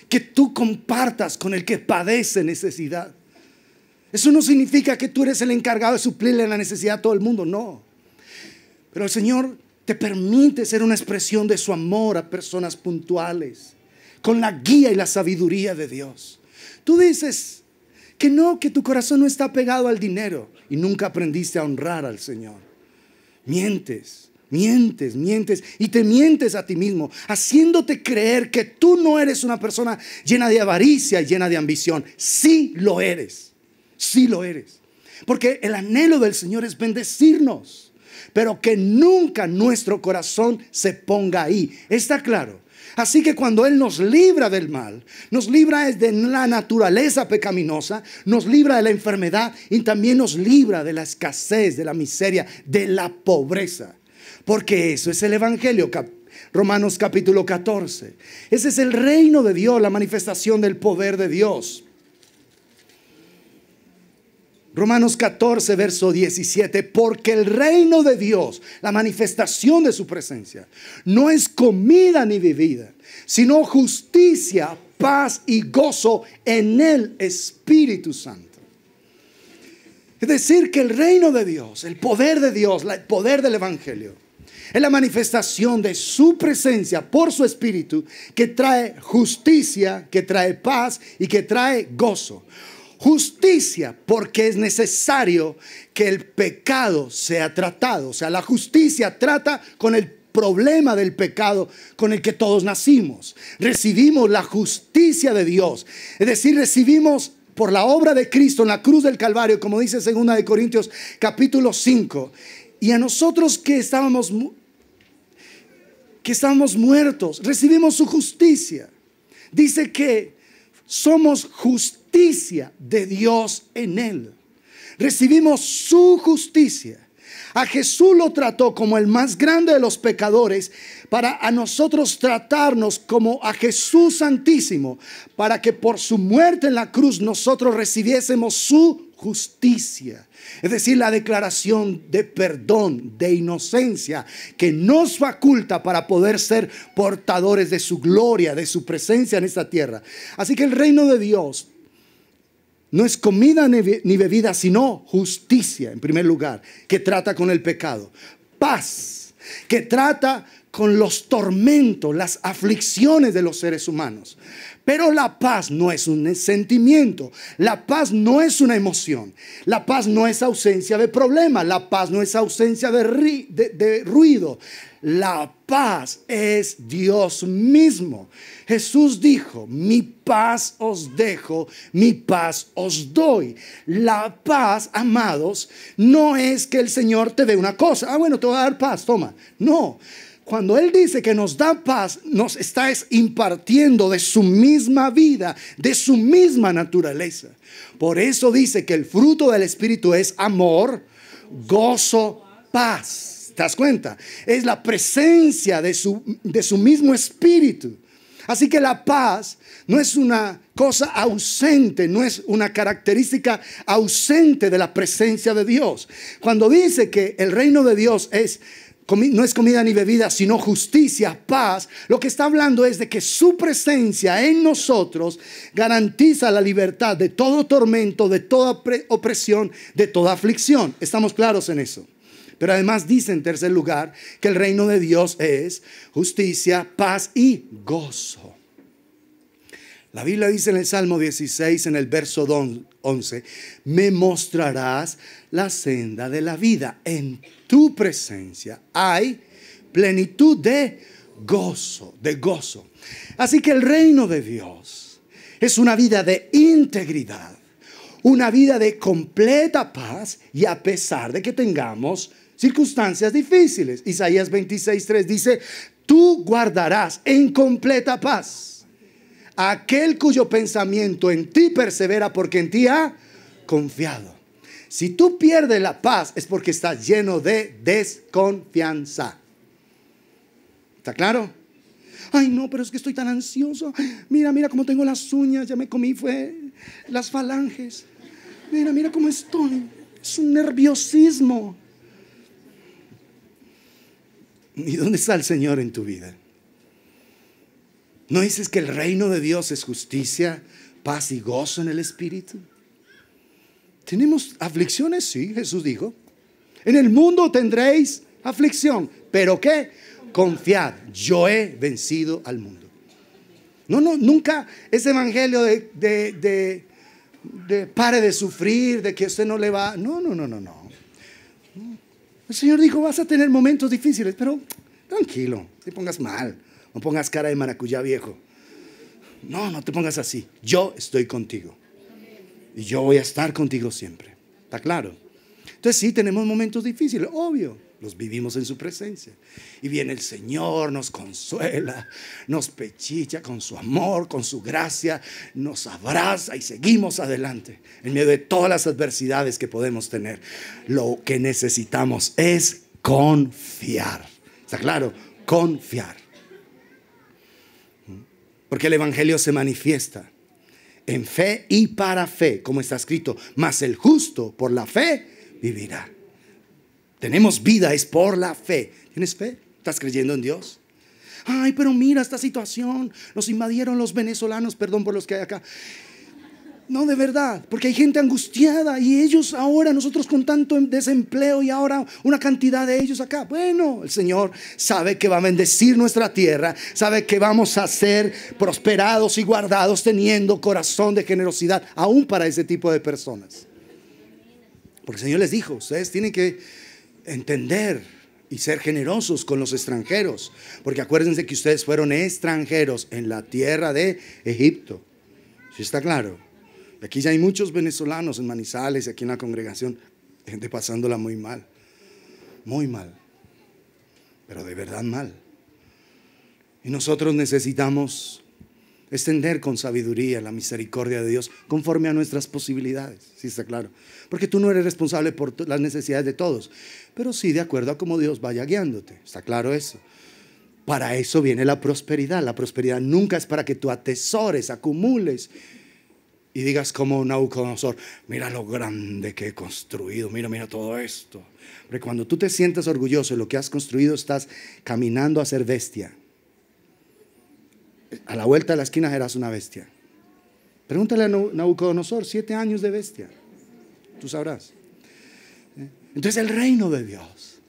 Que tú compartas con el que padece necesidad. Eso no significa que tú eres el encargado de suplirle la necesidad a todo el mundo, no. Pero el Señor te permite ser una expresión de su amor a personas puntuales, con la guía y la sabiduría de Dios. Tú dices que no, que tu corazón no está pegado al dinero y nunca aprendiste a honrar al Señor. Mientes y te mientes a ti mismo, haciéndote creer que tú no eres una persona llena de avaricia y llena de ambición. Sí lo eres. Porque el anhelo del Señor es bendecirnos, pero que nunca nuestro corazón se ponga ahí. ¿Está claro? Así que cuando Él nos libra del mal, nos libra de la naturaleza pecaminosa, nos libra de la enfermedad y también nos libra de la escasez, de la miseria, de la pobreza. Porque eso es el Evangelio. Romanos capítulo 14. Ese es el reino de Dios, la manifestación del poder de Dios. Romanos 14, verso 17. Porque el reino de Dios, la manifestación de su presencia, no es comida ni bebida, sino justicia, paz y gozo en el Espíritu Santo. Es decir, que el reino de Dios, el poder de Dios, el poder del Evangelio, es la manifestación de su presencia por su Espíritu, que trae justicia, que trae paz y que trae gozo. Justicia, porque es necesario que el pecado sea tratado. O sea, la justicia trata con el problema del pecado con el que todos nacimos. Recibimos la justicia de Dios. Es decir, recibimos por la obra de Cristo en la cruz del Calvario, como dice 2 de Corintios capítulo 5. Y a nosotros que estábamos muertos, recibimos su justicia. Dice que somos justicia de Dios en Él. Recibimos su justicia. A Jesús lo trató como el más grande de los pecadores, para a nosotros tratarnos como a Jesús Santísimo, para que por su muerte en la cruz nosotros recibiésemos su justicia. Es decir, la declaración de perdón, de inocencia, que nos faculta para poder ser portadores de su gloria, de su presencia en esta tierra. Así que el reino de Dios no es comida ni bebida, sino justicia, en primer lugar, que trata con el pecado. Paz, que trata con los tormentos, las aflicciones de los seres humanos. Pero la paz no es un sentimiento. La paz no es una emoción. La paz no es ausencia de problemas. La paz no es ausencia de ruido. La paz es Dios mismo. Jesús dijo: mi paz os dejo, mi paz os doy. La paz, amados, no es que el Señor te dé una cosa. Bueno, te voy a dar paz, toma. No. Cuando Él dice que nos da paz, nos está impartiendo de su misma vida, de su misma naturaleza. Por eso dice que el fruto del Espíritu es amor, gozo, paz. ¿Te das cuenta? Es la presencia de su mismo Espíritu. Así que la paz no es una cosa ausente, no es una característica ausente de la presencia de Dios. Cuando dice que el reino de Dios no es comida ni bebida, sino justicia, paz, lo que está hablando es de que su presencia en nosotros garantiza la libertad de todo tormento, de toda opresión, de toda aflicción. ¿Estamos claros en eso? Pero además dice en tercer lugar que el reino de Dios es justicia, paz y gozo. La Biblia dice en el Salmo 16, en el verso 11, me mostrarás la senda de la vida. En tu presencia hay plenitud de gozo, Así que el reino de Dios es una vida de integridad, una vida de completa paz, y a pesar de que tengamos circunstancias difíciles. Isaías 26:3 dice: tú guardarás en completa paz a aquel cuyo pensamiento en ti persevera, porque en ti ha confiado. Si tú pierdes la paz, es porque estás lleno de desconfianza. ¿Está claro? Ay, no, pero es que estoy tan ansioso. Mira cómo tengo las uñas. Ya me comí las falanges. Mira cómo estoy. Es un nerviosismo. ¿Y dónde está el Señor en tu vida? ¿No dices que el reino de Dios es justicia, paz y gozo en el Espíritu? ¿Tenemos aflicciones? Sí, Jesús dijo: en el mundo tendréis aflicción, pero ¿qué? Confiad, yo he vencido al mundo. No, nunca ese evangelio de pare de sufrir, de que usted no le va. No. El Señor dijo: vas a tener momentos difíciles, pero tranquilo, no te pongas mal, no pongas cara de maracuyá viejo. No te pongas así. Yo estoy contigo y yo voy a estar contigo siempre. ¿Está claro? Entonces sí, tenemos momentos difíciles, obvio. Los vivimos en su presencia. Y viene el Señor, nos consuela, nos pechicha con su amor, con su gracia, nos abraza y seguimos adelante en medio de todas las adversidades que podemos tener. Lo que necesitamos es confiar. ¿Está claro? Confiar. Porque el evangelio se manifiesta en fe y para fe, como está escrito, mas el justo por la fe vivirá. Tenemos vida, es por la fe. ¿Tienes fe? ¿Estás creyendo en Dios? Ay, pero mira esta situación, nos invadieron los venezolanos, perdón por los que hay acá. No, de verdad, porque hay gente angustiada y ellos ahora, nosotros con tanto desempleo y ahora una cantidad de ellos acá. Bueno, el Señor sabe que va a bendecir nuestra tierra, sabe que vamos a ser prosperados y guardados teniendo corazón de generosidad, aún para ese tipo de personas. Porque el Señor les dijo, ustedes tienen que entender y ser generosos con los extranjeros, porque acuérdense que ustedes fueron extranjeros en la tierra de Egipto. ¿Sí está claro? Aquí ya hay muchos venezolanos en Manizales y aquí en la congregación, gente pasándola muy mal, pero de verdad mal. Y nosotros necesitamos extender con sabiduría la misericordia de Dios conforme a nuestras posibilidades. ¿Sí está claro? Porque tú no eres responsable por las necesidades de todos, pero sí de acuerdo a cómo Dios vaya guiándote. ¿Está claro eso? Para eso viene la prosperidad. La prosperidad nunca es para que tú atesores, acumules y digas como Nabucodonosor, mira lo grande que he construido, mira todo esto. Pero cuando tú te sientas orgulloso de lo que has construido, estás caminando a ser bestia. A la vuelta de la esquina serás una bestia. Pregúntale a Nabucodonosor, 7 años de bestia. Tú sabrás. Entonces el reino de Dios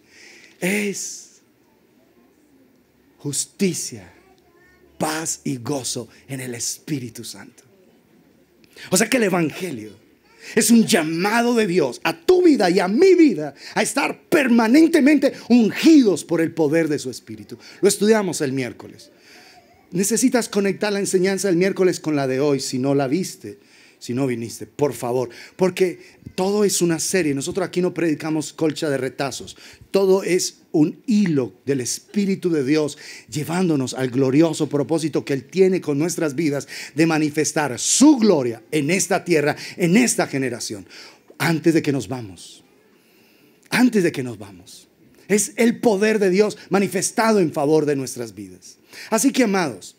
es justicia, paz y gozo en el Espíritu Santo. O sea que el evangelio es un llamado de Dios a tu vida y a mi vida a estar permanentemente ungidos por el poder de su Espíritu. Lo estudiamos el miércoles. Necesitas conectar la enseñanza del miércoles con la de hoy si no la viste, si no viniste, por favor, porque todo es una serie. Nosotros aquí no predicamos colcha de retazos, todo es un hilo del Espíritu de Dios llevándonos al glorioso propósito que Él tiene con nuestras vidas de manifestar su gloria en esta tierra, en esta generación, antes de que nos vamos. Antes de que nos vamos. Es el poder de Dios manifestado en favor de nuestras vidas. Así que, amados,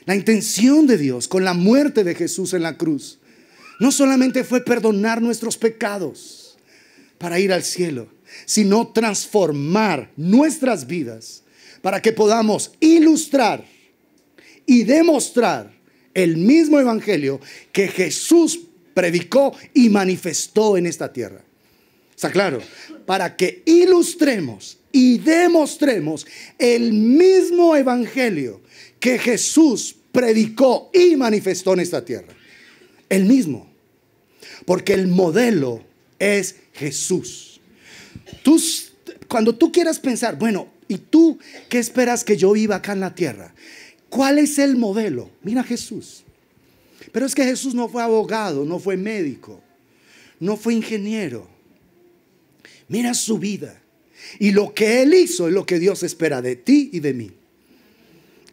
la intención de Dios con la muerte de Jesús en la cruz no solamente fue perdonar nuestros pecados para ir al cielo, sino transformar nuestras vidas para que podamos ilustrar y demostrar el mismo evangelio que Jesús predicó y manifestó en esta tierra. ¿Está claro? Para que ilustremos y demostremos el mismo evangelio que Jesús predicó y manifestó en esta tierra. El mismo. Porque el modelo es Jesús. Cuando tú quieras pensar, bueno, ¿y tú qué esperas que yo viva acá en la tierra? ¿Cuál es el modelo? Mira Jesús. Pero es que Jesús no fue abogado, no fue médico, no fue ingeniero. Mira su vida. Y lo que Él hizo es lo que Dios espera de ti y de mí.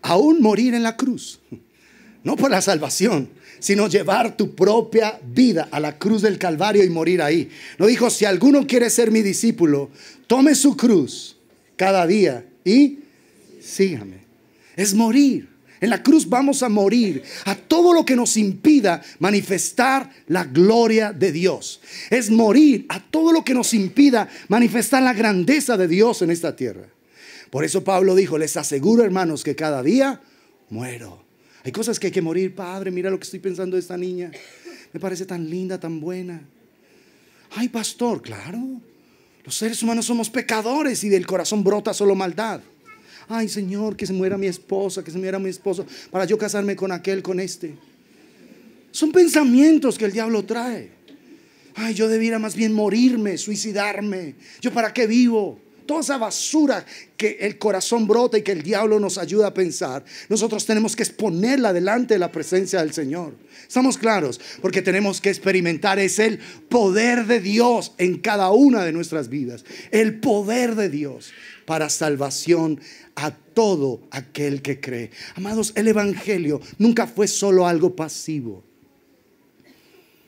Aún morir en la cruz. No por la salvación, sino llevar tu propia vida a la cruz del Calvario y morir ahí. No dijo, si alguno quiere ser mi discípulo, tome su cruz cada día y sígame. Es morir. En la cruz vamos a morir a todo lo que nos impida manifestar la gloria de Dios. Es morir a todo lo que nos impida manifestar la grandeza de Dios en esta tierra. Por eso Pablo dijo, les aseguro, hermanos, que cada día muero. Hay cosas que hay que morir. Padre, mira lo que estoy pensando de esta niña. Me parece tan linda, tan buena. Ay, pastor, claro. Los seres humanos somos pecadores y del corazón brota solo maldad. Ay, Señor, que se muera mi esposa, que se muera mi esposo, para yo casarme con aquel, con este. Son pensamientos que el diablo trae. Ay, yo debiera más bien morirme, suicidarme. ¿Yo para qué vivo? Toda esa basura que el corazón brota y que el diablo nos ayuda a pensar, nosotros tenemos que exponerla delante de la presencia del Señor. ¿Estamos claros? Porque tenemos que experimentar es el poder de Dios en cada una de nuestras vidas. El poder de Dios para salvación a todo aquel que cree. Amados, el evangelio nunca fue solo algo pasivo.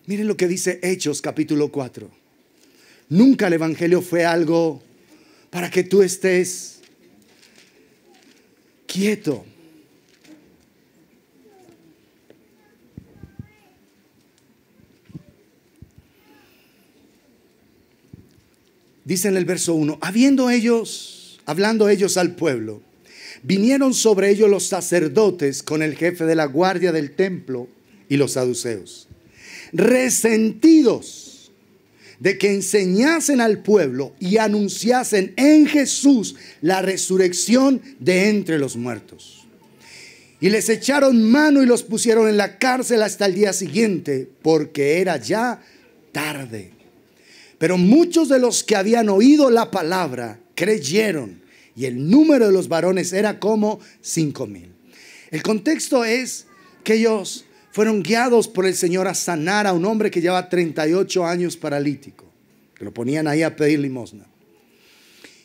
Miren lo que dice Hechos capítulo 4. Nunca el evangelio fue algo para que tú estés quieto. Dice en el verso 1, hablando ellos al pueblo, vinieron sobre ellos los sacerdotes con el jefe de la guardia del templo y los saduceos, resentidos de que enseñasen al pueblo y anunciasen en Jesús la resurrección de entre los muertos. Y les echaron mano y los pusieron en la cárcel hasta el día siguiente, porque era ya tarde. Pero muchos de los que habían oído la palabra creyeron, y el número de los varones era como 5,000. El contexto es que ellos fueron guiados por el Señor a sanar a un hombre que llevaba 38 años paralítico, que lo ponían ahí a pedir limosna.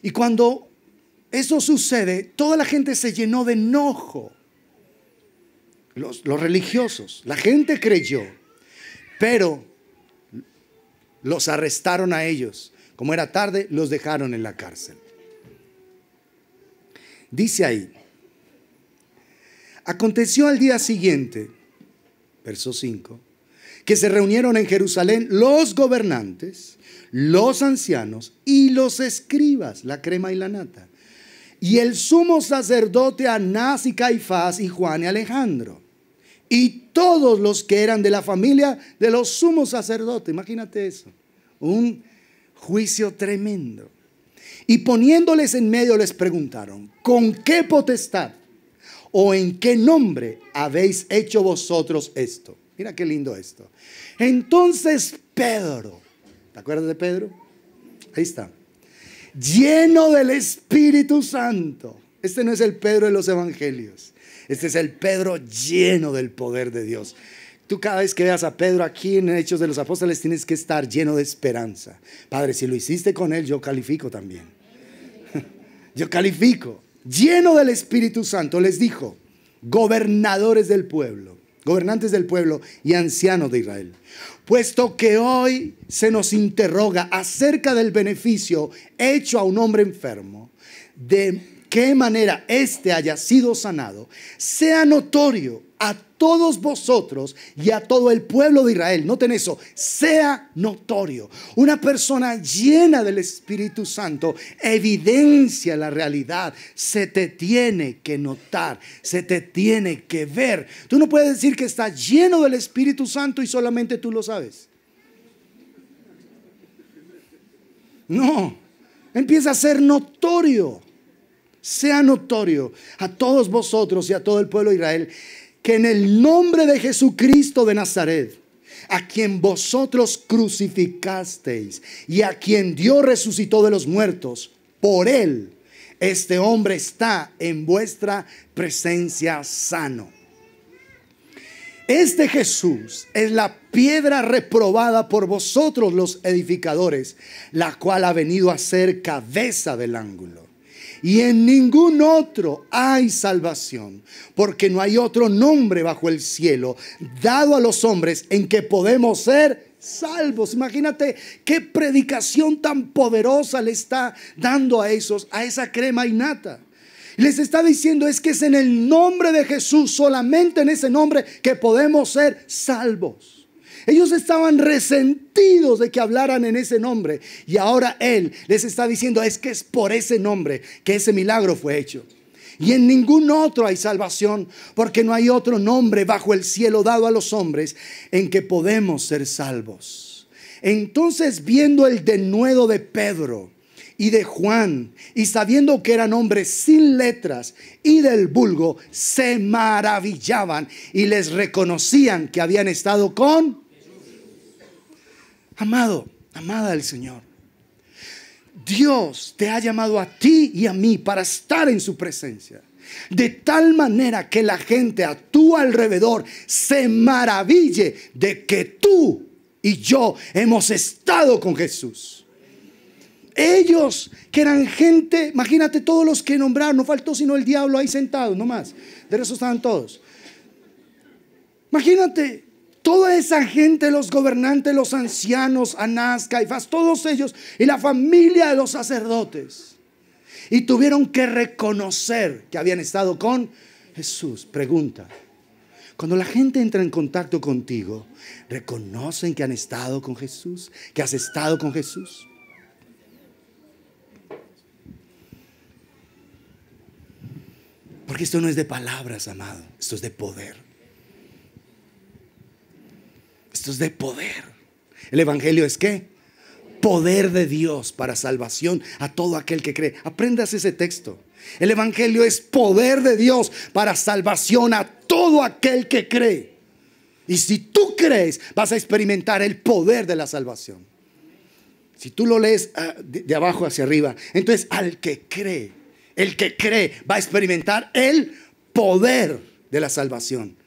Y cuando eso sucede, toda la gente se llenó de enojo. Los religiosos, la gente creyó, pero los arrestaron a ellos. Como era tarde, los dejaron en la cárcel. Dice ahí, aconteció al día siguiente, verso 5, que se reunieron en Jerusalén los gobernantes, los ancianos y los escribas, la crema y la nata, y el sumo sacerdote Anás y Caifás y Juan y Alejandro, y todos los que eran de la familia de los sumos sacerdotes. Imagínate eso, un juicio tremendo. Y poniéndoles en medio les preguntaron, ¿con qué potestad o en qué nombre habéis hecho vosotros esto? Mira qué lindo esto. Entonces Pedro, ¿te acuerdas de Pedro? Ahí está. Lleno del Espíritu Santo. Este no es el Pedro de los evangelios. Este es el Pedro lleno del poder de Dios. Tú cada vez que veas a Pedro aquí en Hechos de los Apóstoles tienes que estar lleno de esperanza. Padre, si lo hiciste con él, yo califico también. Yo califico. Lleno del Espíritu Santo les dijo, gobernadores del pueblo, gobernantes del pueblo y ancianos de Israel, puesto que hoy se nos interroga acerca del beneficio hecho a un hombre enfermo, de qué manera éste haya sido sanado, sea notorio a todos vosotros y a todo el pueblo de Israel. Noten eso, sea notorio. Una persona llena del Espíritu Santo evidencia la realidad. Se te tiene que notar, se te tiene que ver. Tú no puedes decir que estás lleno del Espíritu Santo y solamente tú lo sabes. No, empieza a ser notorio. Sea notorio a todos vosotros y a todo el pueblo de Israel que en el nombre de Jesucristo de Nazaret, a quien vosotros crucificasteis y a quien Dios resucitó de los muertos, por él este hombre está en vuestra presencia sano. Este Jesús es la piedra reprobada por vosotros los edificadores, la cual ha venido a ser cabeza del ángulo. Y en ningún otro hay salvación, porque no hay otro nombre bajo el cielo dado a los hombres en que podemos ser salvos. Imagínate qué predicación tan poderosa le está dando a esa crema y nata. Les está diciendo es que es en el nombre de Jesús, solamente en ese nombre, que podemos ser salvos. Ellos estaban resentidos de que hablaran en ese nombre. Y ahora Él les está diciendo es que es por ese nombre que ese milagro fue hecho. Y en ningún otro hay salvación, porque no hay otro nombre bajo el cielo dado a los hombres en que podemos ser salvos. Entonces, viendo el denuedo de Pedro y de Juan, y sabiendo que eran hombres sin letras y del vulgo, se maravillaban y les reconocían que habían estado con amado, amada del Señor. Dios te ha llamado a ti y a mí para estar en su presencia, de tal manera que la gente a tu alrededor se maraville de que tú y yo hemos estado con Jesús. Ellos que eran gente, imagínate todos los que nombraron, no faltó sino el diablo ahí sentado, no más. De eso estaban todos. Imagínate toda esa gente, los gobernantes, los ancianos, Anás, Caifás, todos ellos y la familia de los sacerdotes. y tuvieron que reconocer que habían estado con Jesús. Pregunta: cuando la gente entra en contacto contigo, ¿reconocen que han estado con Jesús? ¿Que has estado con Jesús? Porque esto no es de palabras, amado. Esto es de poder. Esto es de poder. ¿El evangelio es qué? Poder de Dios para salvación a todo aquel que cree. Aprendas ese texto. El evangelio es poder de Dios para salvación a todo aquel que cree. Y si tú crees, vas a experimentar el poder de la salvación. Si tú lo lees de abajo hacia arriba, entonces al que cree, el que cree va a experimentar el poder de la salvación,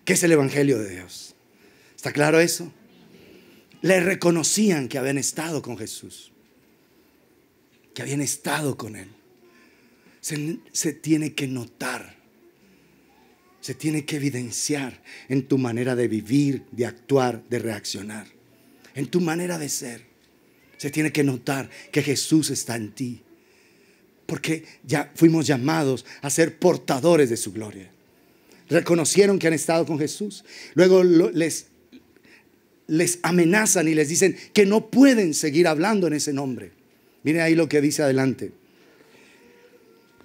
que es el evangelio de Dios. ¿Está claro eso? Le reconocían que habían estado con Jesús, que habían estado con Él. Se tiene que notar, se tiene que evidenciar en tu manera de vivir, de actuar, de reaccionar, en tu manera de ser. Se tiene que notar que Jesús está en ti, porque ya fuimos llamados a ser portadores de su gloria. Reconocieron que han estado con Jesús. Luego les amenazan y les dicen que no pueden seguir hablando en ese nombre. Miren ahí lo que dice adelante.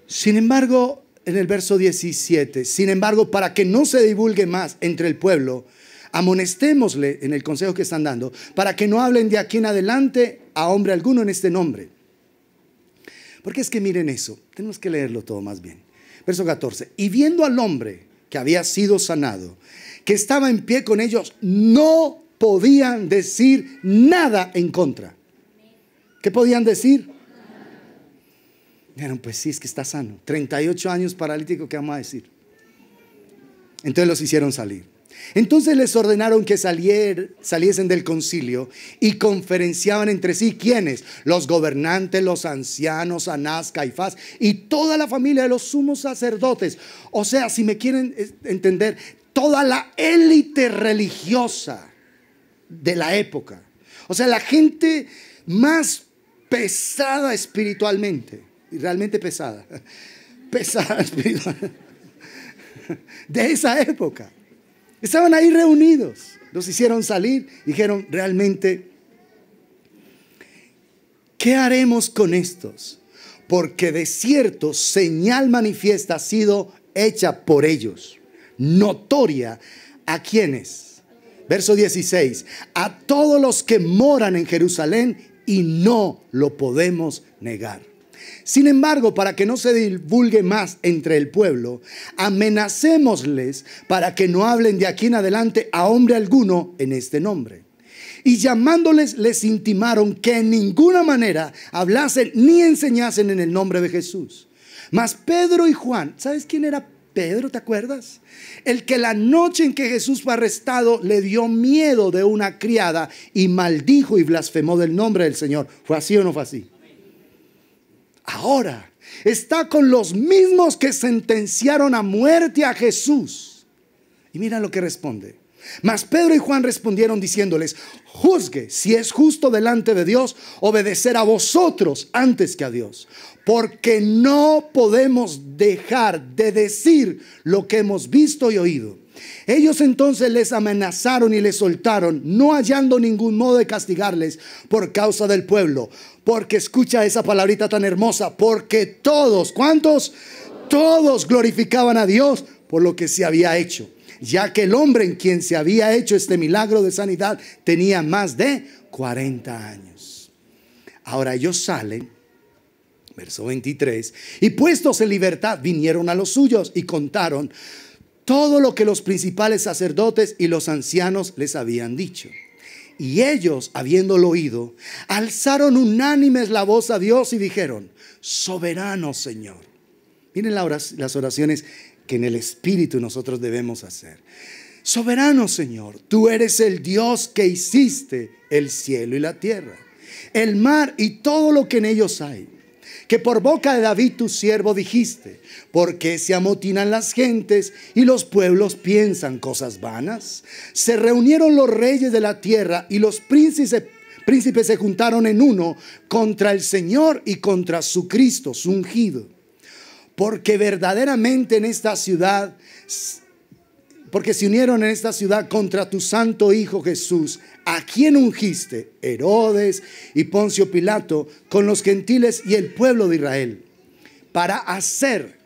Sin embargo, en el verso 17, sin embargo, para que no se divulgue más entre el pueblo, amonestémosle en el consejo que están dando, para que no hablen de aquí en adelante a hombre alguno en este nombre. Porque es que miren eso, tenemos que leerlo todo más bien. Verso 14, y viendo al hombre que había sido sanado, que estaba en pie con ellos, no podían decir nada en contra. ¿Qué podían decir? Dijeron, pues sí, es que está sano. 38 años paralítico, ¿qué vamos a decir? Entonces los hicieron salir. Entonces les ordenaron que saliesen del concilio y conferenciaban entre sí. ¿Quiénes? Los gobernantes, los ancianos, Anás, Caifás y toda la familia de los sumos sacerdotes. O sea, si me quieren entender, toda la élite religiosa de la época. O sea, la gente más pesada espiritualmente. Y realmente pesada. Pesada espiritualmente. De esa época. Estaban ahí reunidos, los hicieron salir, dijeron realmente, ¿qué haremos con estos? Porque de cierto señal manifiesta ha sido hecha por ellos, notoria a quienes. Verso 16, a todos los que moran en Jerusalén y no lo podemos negar. Sin embargo, para que no se divulgue más entre el pueblo, amenacémosles para que no hablen de aquí en adelante a hombre alguno en este nombre. Y llamándoles, les intimaron que en ninguna manera hablasen ni enseñasen en el nombre de Jesús. Mas Pedro y Juan, ¿sabes quién era Pedro? ¿Te acuerdas? El que la noche en que Jesús fue arrestado le dio miedo de una criada y maldijo y blasfemó del nombre del Señor. ¿Fue así o no fue así? Ahora está con los mismos que sentenciaron a muerte a Jesús. Y mira lo que responde. Mas Pedro y Juan respondieron diciéndoles, juzgue si es justo delante de Dios obedecer a vosotros antes que a Dios. Porque no podemos dejar de decir lo que hemos visto y oído. Ellos entonces les amenazaron y les soltaron, no hallando ningún modo de castigarles por causa del pueblo. Porque escucha esa palabrita tan hermosa, porque todos, ¿cuántos? Todos glorificaban a Dios por lo que se había hecho, ya que el hombre en quien se había hecho este milagro de sanidad tenía más de 40 años. Ahora ellos salen, verso 23, y puestos en libertad vinieron a los suyos y contaron todo lo que los principales sacerdotes y los ancianos les habían dicho. Y ellos, habiéndolo oído, alzaron unánimes la voz a Dios y dijeron, soberano Señor. Miren las oraciones que en el Espíritu nosotros debemos hacer. Soberano Señor, tú eres el Dios que hiciste el cielo y la tierra, el mar y todo lo que en ellos hay. Que por boca de David tu siervo dijiste, ¿por qué se amotinan las gentes y los pueblos piensan cosas vanas? Se reunieron los reyes de la tierra y los príncipes se juntaron en uno contra el Señor y contra su Cristo, su ungido. Porque verdaderamente en esta ciudad, porque se unieron en esta ciudad contra tu santo Hijo Jesús, a quien ungiste, Herodes y Poncio Pilato, con los gentiles y el pueblo de Israel, para hacer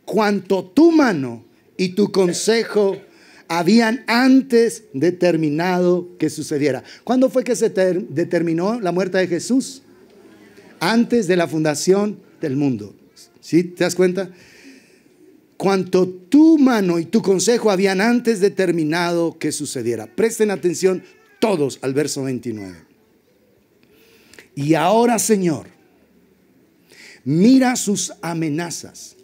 cuanto tu mano y tu consejo habían antes determinado que sucediera. ¿Cuándo fue que se determinó la muerte de Jesús? Antes de la fundación del mundo. ¿Sí? ¿Te das cuenta? Cuanto tu mano y tu consejo habían antes determinado que sucediera. Presten atención todos al verso 29. Y ahora, Señor, mira sus amenazas.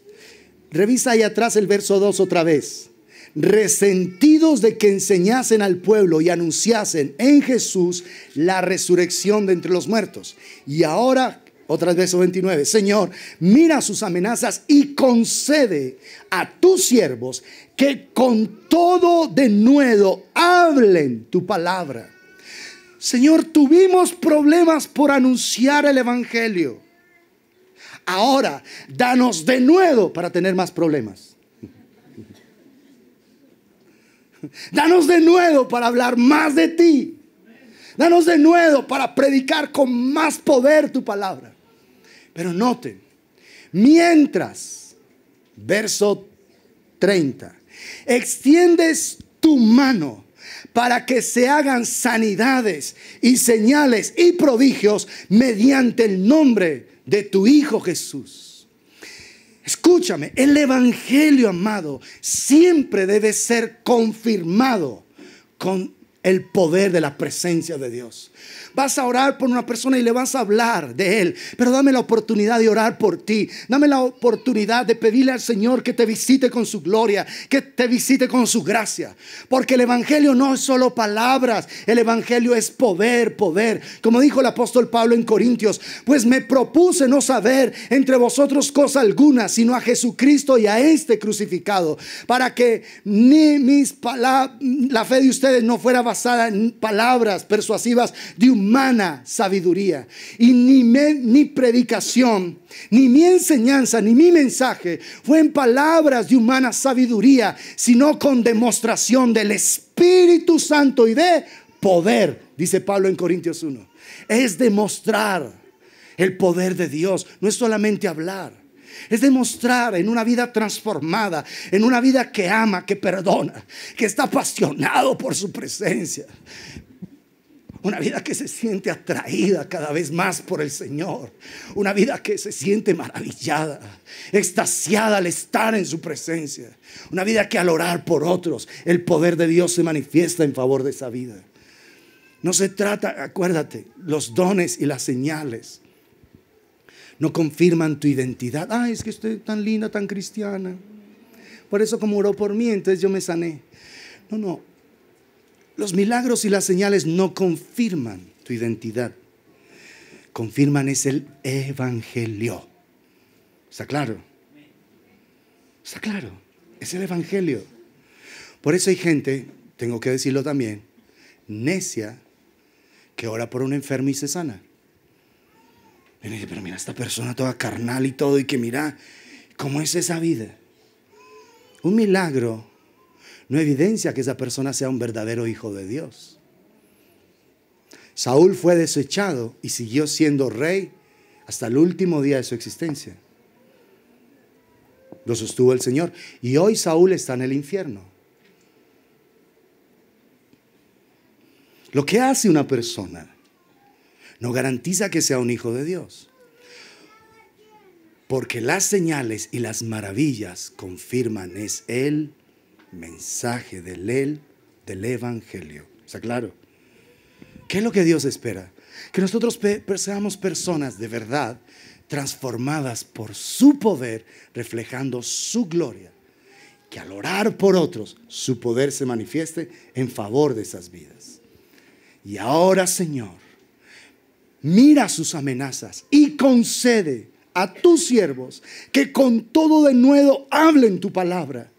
Revisa ahí atrás el verso 2 otra vez. Resentidos de que enseñasen al pueblo y anunciasen en Jesús la resurrección de entre los muertos. Y ahora, otra vez verso 29. Señor, mira sus amenazas y concede a tus siervos que con todo denuedo hablen tu palabra. Señor, tuvimos problemas por anunciar el evangelio. Ahora, danos denuedo para tener más problemas. Danos denuedo para hablar más de ti. Danos denuedo para predicar con más poder tu palabra. Pero noten, mientras, verso 30, extiendes tu mano para que se hagan sanidades y señales y prodigios mediante el nombre de tu Hijo Jesús. Escúchame, el evangelio, amado, siempre debe ser confirmado con el poder de la presencia de Dios. Vas a orar por una persona y le vas a hablar de él, pero dame la oportunidad de orar por ti. Dame la oportunidad de pedirle al Señor que te visite con su gloria, que te visite con su gracia. Porque el evangelio no es solo palabras, el evangelio es poder, poder. Como dijo el apóstol Pablo en Corintios, pues me propuse no saber entre vosotros cosa alguna, sino a Jesucristo y a este crucificado, para que ni la fe de ustedes no fuera basada en palabras persuasivas de humana sabiduría, y ni predicación, ni mi enseñanza, ni mi mensaje fue en palabras de humana sabiduría, sino con demostración del Espíritu Santo y de poder, dice Pablo en Corintios 1. Es demostrar el poder de Dios, no es solamente hablar. Es demostrar en una vida transformada, en una vida que ama, que perdona, que está apasionado por su presencia. Una vida que se siente atraída cada vez más por el Señor. Una vida que se siente maravillada, extasiada al estar en su presencia. Una vida que al orar por otros, el poder de Dios se manifiesta en favor de esa vida. No se trata, acuérdate, los dones y las señales no confirman tu identidad. Ay, es que estoy tan linda, tan cristiana. Por eso como oró por mí, entonces yo me sané. No. Los milagros y las señales no confirman tu identidad. Confirman es el evangelio. ¿Está claro? Está claro. Es el evangelio. Por eso hay gente, tengo que decirlo también, necia, que ora por un enfermo y se sana. Y dice, pero mira, esta persona toda carnal y todo, y que mira, ¿cómo es esa vida? Un milagro no evidencia que esa persona sea un verdadero hijo de Dios. Saúl fue desechado y siguió siendo rey hasta el último día de su existencia. Lo sostuvo el Señor. Y hoy Saúl está en el infierno. Lo que hace una persona no garantiza que sea un hijo de Dios. Porque las señales y las maravillas confirman es el mensaje del evangelio. ¿Está claro? ¿Qué es lo que Dios espera? Que nosotros seamos personas de verdad transformadas por su poder, reflejando su gloria. Que al orar por otros, su poder se manifieste en favor de esas vidas. Y ahora, Señor, mira sus amenazas y concede a tus siervos que con todo denuedo hablen tu palabra.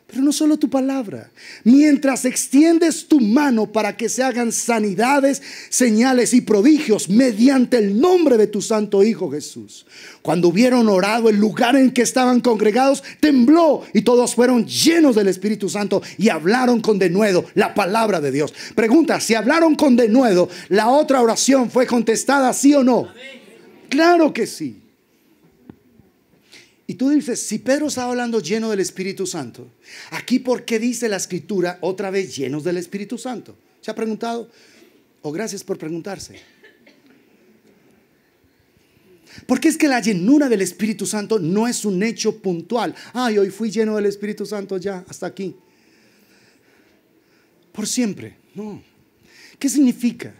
Pero no solo tu palabra. Mientras extiendes tu mano para que se hagan sanidades, señales y prodigios mediante el nombre de tu santo Hijo Jesús. Cuando hubieron orado, el lugar en que estaban congregados tembló y todos fueron llenos del Espíritu Santo y hablaron con denuedo la palabra de Dios. Pregunta, si hablaron con denuedo, ¿la otra oración fue contestada sí o no? Claro que sí. Y tú dices, si Pedro estaba hablando lleno del Espíritu Santo, aquí ¿por qué dice la Escritura otra vez llenos del Espíritu Santo? ¿Se ha preguntado? O gracias por preguntarse. Porque es que la llenura del Espíritu Santo no es un hecho puntual. Ay, hoy fui lleno del Espíritu Santo ya, hasta aquí. Por siempre, no. ¿Qué significa?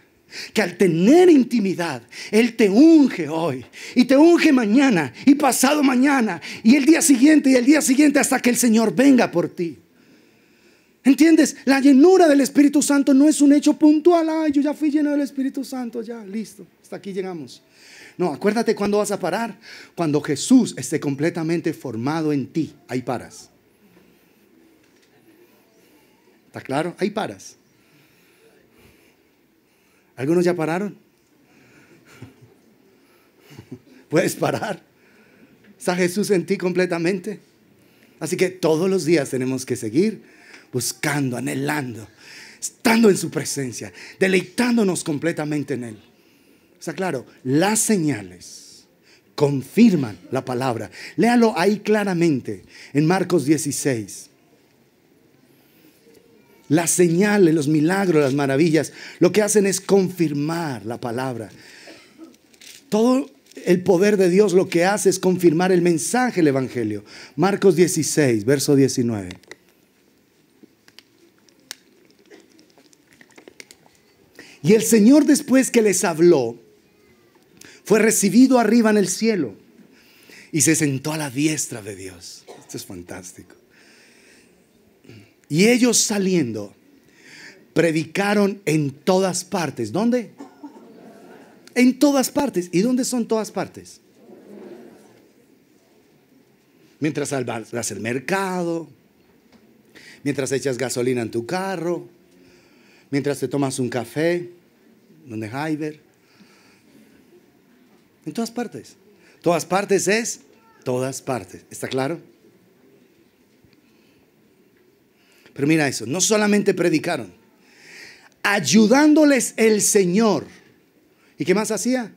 Que al tener intimidad, Él te unge hoy y te unge mañana y pasado mañana y el día siguiente y el día siguiente hasta que el Señor venga por ti. ¿Entiendes? La llenura del Espíritu Santo no es un hecho puntual. Ay, yo ya fui lleno del Espíritu Santo, ya, listo, hasta aquí llegamos. No, acuérdate cuándo vas a parar. Cuando Jesús esté completamente formado en ti, ahí paras. ¿Está claro? Ahí paras. ¿Algunos ya pararon? ¿Puedes parar? ¿Está Jesús en ti completamente? Así que todos los días tenemos que seguir buscando, anhelando, estando en su presencia, deleitándonos completamente en Él. ¿Está claro? Las señales confirman la palabra. Léalo ahí claramente en Marcos 16. Las señales, los milagros, las maravillas, lo que hacen es confirmar la palabra. Todo el poder de Dios lo que hace es confirmar el mensaje del Evangelio. Marcos 16, verso 19. Y el Señor, después que les habló, fue recibido arriba en el cielo y se sentó a la diestra de Dios. Esto es fantástico. Y ellos saliendo, predicaron en todas partes. ¿Dónde? En todas partes. ¿Y dónde son todas partes? Mientras vas al mercado, mientras echas gasolina en tu carro, mientras te tomas un café, donde Jaiber. En todas partes. Todas partes es todas partes. ¿Está claro? Pero mira eso, no solamente predicaron, ayudándoles el Señor. ¿Y qué más hacía?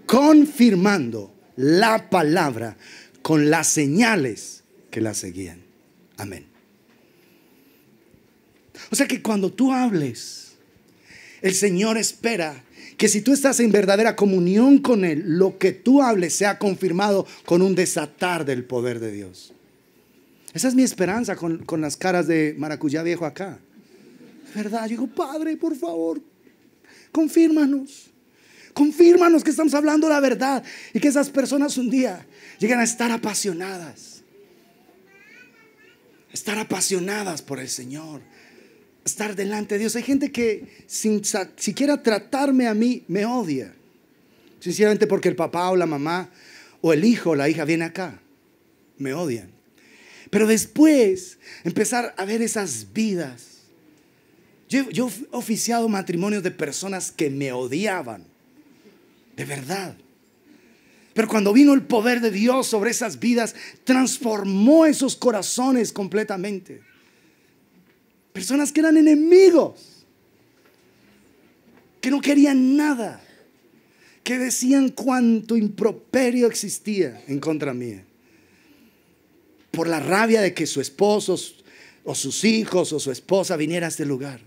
Confirmando la palabra con las señales que la seguían. Amén. O sea que cuando tú hables, el Señor espera que si tú estás en verdadera comunión con Él, lo que tú hables sea confirmado con un desatar del poder de Dios. Esa es mi esperanza con las caras de maracuyá viejo acá. Es verdad, yo digo, Padre, por favor, confírmanos. Confírmanos que estamos hablando la verdad y que esas personas un día lleguen a estar apasionadas. Estar apasionadas por el Señor. Estar delante de Dios. Hay gente que sin siquiera tratarme a mí me odia. Sinceramente porque el papá o la mamá o el hijo o la hija viene acá. Me odian. Pero después empezar a ver esas vidas. Yo he oficiado matrimonios de personas que me odiaban. De verdad. Pero cuando vino el poder de Dios sobre esas vidas, transformó esos corazones completamente. Personas que eran enemigos, que no querían nada, que decían cuánto improperio existía en contra mía. Por la rabia de que su esposo o sus hijos o su esposa viniera a este lugar.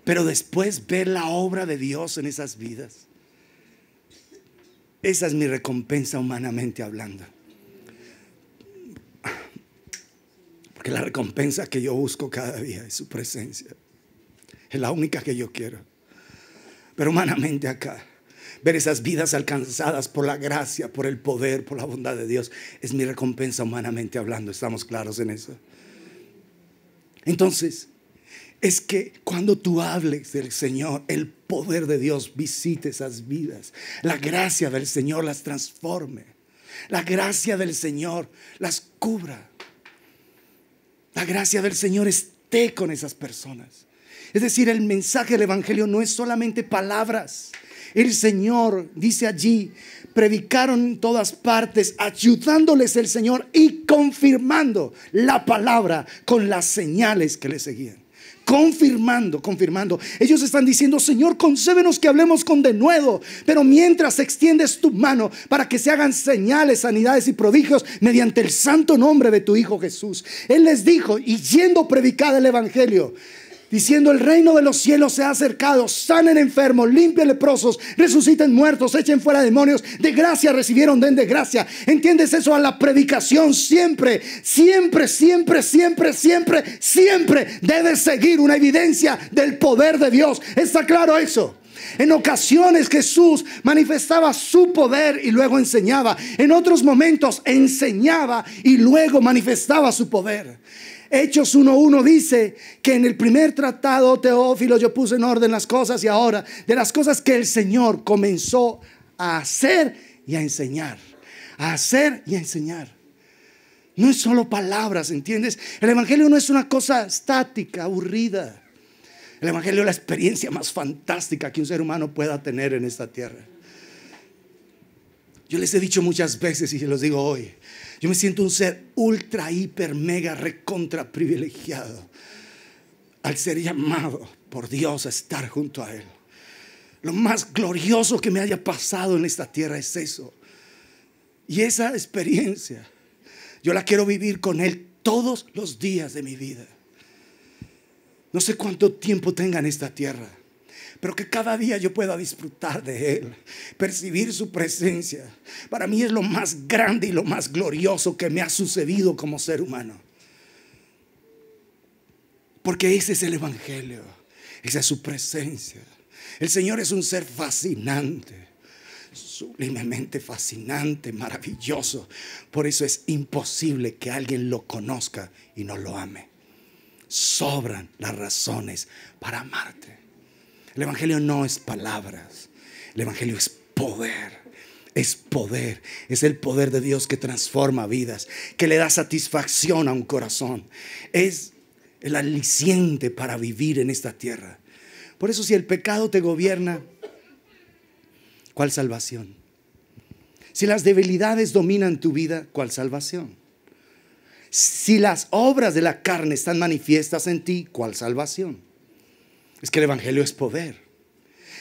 Pero después ver la obra de Dios en esas vidas. Esa es mi recompensa humanamente hablando. Porque la recompensa que yo busco cada día es su presencia. Es la única que yo quiero. Pero humanamente acá, ver esas vidas alcanzadas por la gracia, por el poder, por la bondad de Dios, es mi recompensa humanamente hablando. ¿Estamos claros en eso? Entonces, es que cuando tú hables del Señor, el poder de Dios visite esas vidas. La gracia del Señor las transforme. La gracia del Señor las cubra. La gracia del Señor esté con esas personas. Es decir, el mensaje del Evangelio no es solamente palabras. El Señor dice allí, predicaron en todas partes, ayudándoles el Señor y confirmando la palabra con las señales que le seguían. Confirmando. Ellos están diciendo: Señor, concédenos que hablemos con denuedo, pero mientras extiendes tu mano para que se hagan señales, sanidades y prodigios mediante el santo nombre de tu Hijo Jesús. Él les dijo, y yendo predicada el Evangelio, diciendo: el reino de los cielos se ha acercado, sanen enfermos, limpien leprosos, resuciten muertos, echen fuera demonios, de gracia recibieron, den de gracia. ¿Entiendes eso? A la predicación siempre debe seguir una evidencia del poder de Dios. ¿Está claro eso? En ocasiones Jesús manifestaba su poder y luego enseñaba. En otros momentos enseñaba y luego manifestaba su poder. Hechos 1:1 dice que en el primer tratado, Teófilo, yo puse en orden las cosas, y ahora de las cosas que el Señor comenzó a hacer y a enseñar. A hacer y a enseñar. No es solo palabras, ¿entiendes? El Evangelio no es una cosa estática, aburrida. El Evangelio es la experiencia más fantástica que un ser humano pueda tener en esta tierra. Yo les he dicho muchas veces y se los digo hoy: yo me siento un ser ultra, hiper, mega, recontra privilegiado al ser llamado por Dios a estar junto a Él. Lo más glorioso que me haya pasado en esta tierra es eso. Y esa experiencia yo la quiero vivir con Él todos los días de mi vida. No sé cuánto tiempo tenga en esta tierra, pero que cada día yo pueda disfrutar de Él, percibir su presencia. Para mí es lo más grande y lo más glorioso que me ha sucedido como ser humano. Porque ese es el Evangelio, esa es su presencia. El Señor es un ser fascinante, sublimemente fascinante, maravilloso. Por eso es imposible que alguien lo conozca y no lo ame. Sobran las razones para amarte. El Evangelio no es palabras. El Evangelio es poder. Es poder. Es el poder de Dios que transforma vidas, que le da satisfacción a un corazón. Es el aliciente para vivir en esta tierra. Por eso, si el pecado te gobierna, ¿cuál salvación? Si las debilidades dominan tu vida, ¿cuál salvación? Si las obras de la carne están manifiestas en ti, ¿cuál salvación? Es que el Evangelio es poder.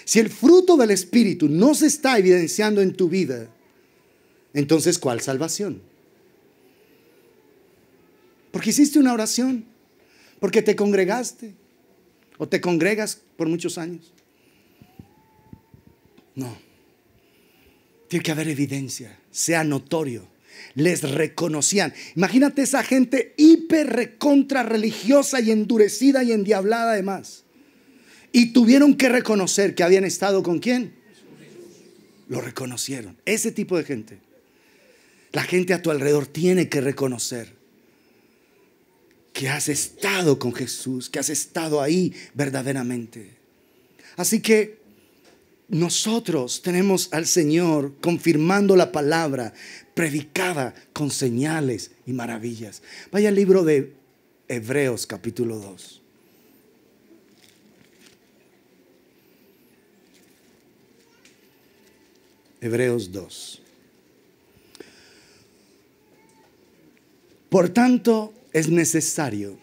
Si el fruto del Espíritu no se está evidenciando en tu vida, entonces ¿cuál salvación? Porque hiciste una oración, porque te congregaste o te congregas por muchos años. No. Tiene que haber evidencia, sea notorio. Les reconocían. Imagínate esa gente hiper recontra religiosa y endurecida y endiablada además. Y tuvieron que reconocer que habían estado ¿con quién? Lo reconocieron. Ese tipo de gente. La gente a tu alrededor tiene que reconocer que has estado con Jesús, que has estado ahí verdaderamente. Así que nosotros tenemos al Señor confirmando la palabra, predicada con señales y maravillas. Vaya al libro de Hebreos capítulo 2. Hebreos 2. Por tanto, es necesario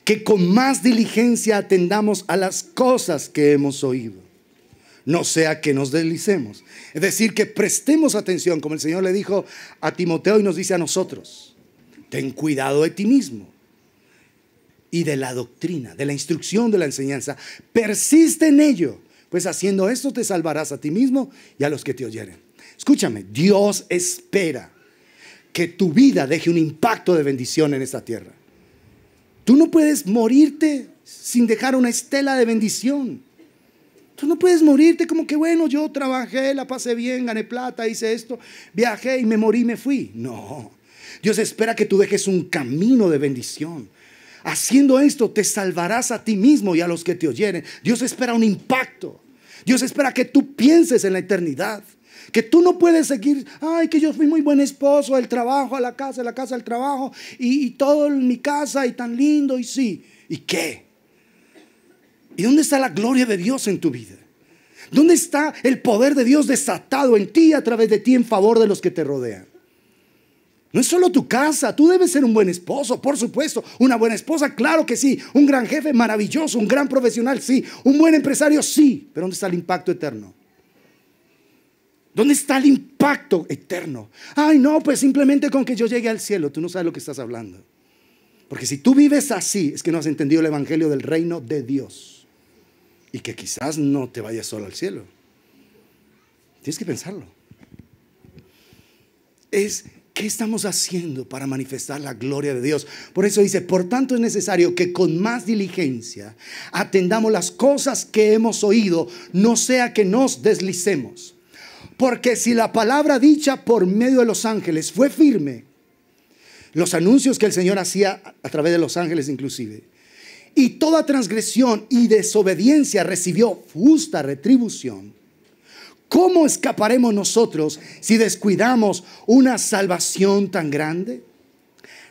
que con más diligencia atendamos a las cosas que hemos oído, no sea que nos deslicemos. Es decir, que prestemos atención, como el Señor le dijo a Timoteo y nos dice a nosotros: ten cuidado de ti mismo y de la doctrina, de la instrucción, de la enseñanza. Persiste en ello, pues haciendo esto te salvarás a ti mismo y a los que te oyeren. Escúchame, Dios espera que tu vida deje un impacto de bendición en esta tierra. Tú no puedes morirte sin dejar una estela de bendición. Tú no puedes morirte como que bueno, yo trabajé, la pasé bien, gané plata, hice esto, viajé y me morí, me fui. No, Dios espera que tú dejes un camino de bendición. Haciendo esto te salvarás a ti mismo y a los que te oyeren. Dios espera un impacto. Dios espera que tú pienses en la eternidad. Que tú no puedes seguir, ay, que yo fui muy buen esposo, el trabajo a la casa al trabajo, y todo en mi casa, y tan lindo, y sí. ¿Y qué? ¿Y dónde está la gloria de Dios en tu vida? ¿Dónde está el poder de Dios desatado en ti, a través de ti, en favor de los que te rodean? No es solo tu casa, tú debes ser un buen esposo, por supuesto. Una buena esposa, claro que sí. Un gran jefe, maravilloso. Un gran profesional, sí. Un buen empresario, sí. Pero ¿dónde está el impacto eterno? ¿Dónde está el impacto eterno? Ay, no, pues simplemente con que yo llegue al cielo. Tú no sabes lo que estás hablando. Porque si tú vives así, es que no has entendido el evangelio del reino de Dios. Y que quizás no te vayas solo al cielo. Tienes que pensarlo. ¿Qué estamos haciendo para manifestar la gloria de Dios? Por eso dice, por tanto es necesario que con más diligencia atendamos las cosas que hemos oído, no sea que nos deslicemos. Porque si la palabra dicha por medio de los ángeles fue firme, los anuncios que el Señor hacía a través de los ángeles inclusive, y toda transgresión y desobediencia recibió justa retribución, ¿cómo escaparemos nosotros si descuidamos una salvación tan grande?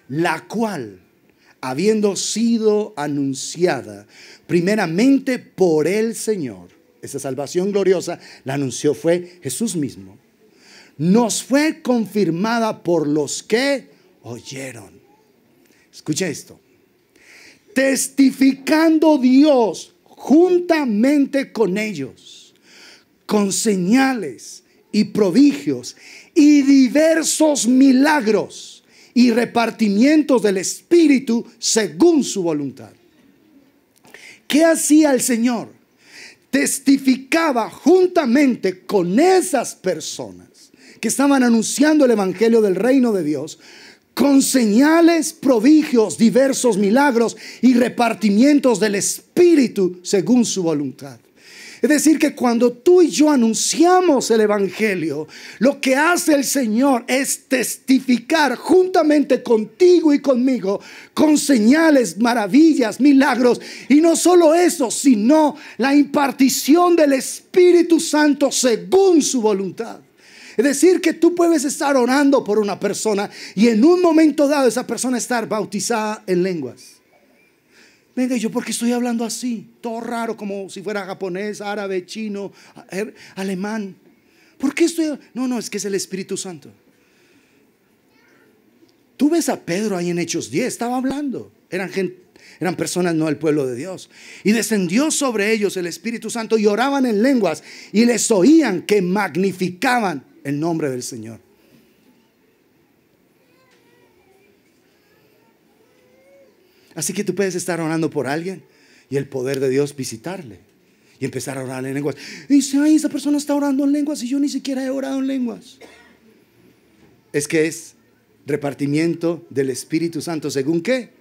La cual, habiendo sido anunciada primeramente por el Señor, esa salvación gloriosa la anunció fue Jesús mismo, nos fue confirmada por los que oyeron. Escucha esto. Testificando Dios juntamente con ellos, con señales y prodigios y diversos milagros y repartimientos del Espíritu según su voluntad. ¿Qué hacía el Señor? Testificaba juntamente con esas personas que estaban anunciando el evangelio del reino de Dios, con señales, prodigios, diversos milagros y repartimientos del Espíritu según su voluntad. Es decir, que cuando tú y yo anunciamos el evangelio, lo que hace el Señor es testificar juntamente contigo y conmigo con señales, maravillas, milagros. Y no solo eso, sino la impartición del Espíritu Santo según su voluntad. Es decir, que tú puedes estar orando por una persona y en un momento dado esa persona estar bautizada en lenguas. Venga, ¿yo por qué estoy hablando así? Todo raro, como si fuera japonés, árabe, chino, alemán. ¿Por qué estoy? No, es que es el Espíritu Santo. Tú ves a Pedro ahí en Hechos 10, estaba hablando. Eran personas, no el pueblo de Dios. Y descendió sobre ellos el Espíritu Santo y oraban en lenguas y les oían que magnificaban el nombre del Señor. Así que tú puedes estar orando por alguien y el poder de Dios visitarle y empezar a orar en lenguas. Y dice, ay, esa persona está orando en lenguas y yo ni siquiera he orado en lenguas. Es que es repartimiento del Espíritu Santo. ¿Según qué?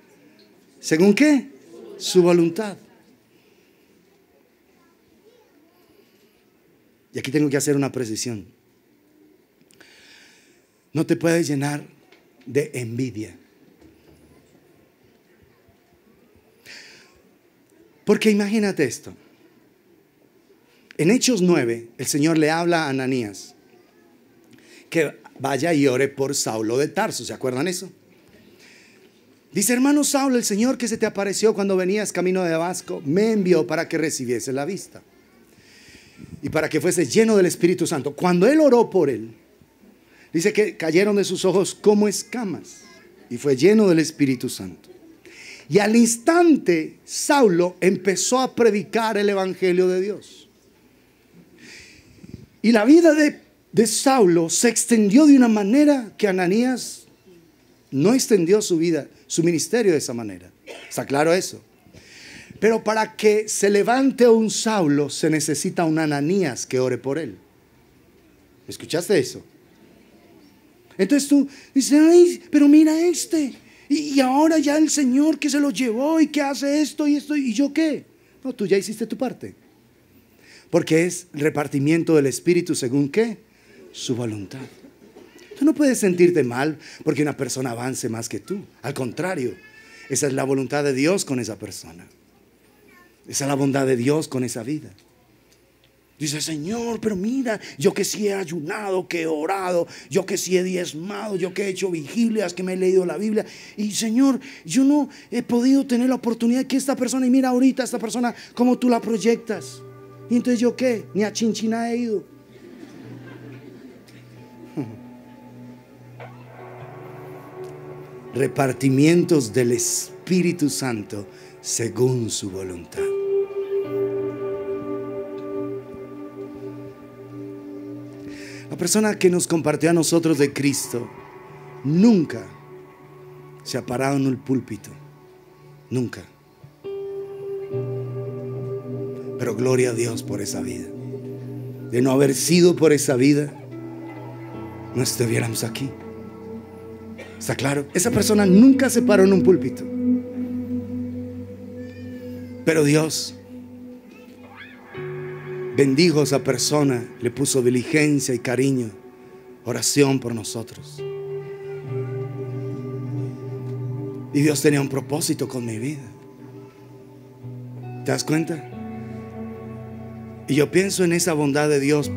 ¿Según qué? Su voluntad. Y aquí tengo que hacer una precisión. No te puedes llenar de envidia. Porque imagínate esto. En Hechos 9, el Señor le habla a Ananías que vaya y ore por Saulo de Tarso. ¿Se acuerdan eso? Dice, hermano Saulo, el Señor que se te apareció cuando venías camino de Damasco, me envió para que recibiese la vista y para que fuese lleno del Espíritu Santo. Cuando él oró por él, dice que cayeron de sus ojos como escamas y fue lleno del Espíritu Santo. Y al instante Saulo empezó a predicar el evangelio de Dios. Y la vida de Saulo se extendió de una manera que Ananías no extendió su vida, su ministerio de esa manera. ¿Está claro eso? Pero para que se levante un Saulo se necesita un Ananías que ore por él. ¿Escuchaste eso? Entonces tú dices, ay, pero mira este. Y ahora ya el Señor que se lo llevó y que hace esto y esto. ¿Y yo qué? No, tú ya hiciste tu parte. Porque es repartimiento del Espíritu según ¿qué? Su voluntad. Tú no puedes sentirte mal porque una persona avance más que tú. Al contrario, esa es la voluntad de Dios con esa persona. Esa es la bondad de Dios con esa vida. Dice, Señor, pero mira, yo que sí he ayunado, que he orado, yo que sí he diezmado, yo que he hecho vigilias, que me he leído la Biblia. Y Señor, yo no he podido tener la oportunidad que esta persona, y mira ahorita esta persona, cómo tú la proyectas. Y entonces yo qué, ni a Chinchina he ido. Repartimientos del Espíritu Santo según su voluntad. La persona que nos compartió a nosotros de Cristo nunca se ha parado en el púlpito, nunca. Pero gloria a Dios por esa vida. De no haber sido por esa vida, no estuviéramos aquí. ¿Está claro? Esa persona nunca se paró en un púlpito. Pero Dios bendijo a esa persona, le puso diligencia y cariño, oración por nosotros. Y Dios tenía un propósito con mi vida. ¿Te das cuenta? Y yo pienso en esa bondad de Dios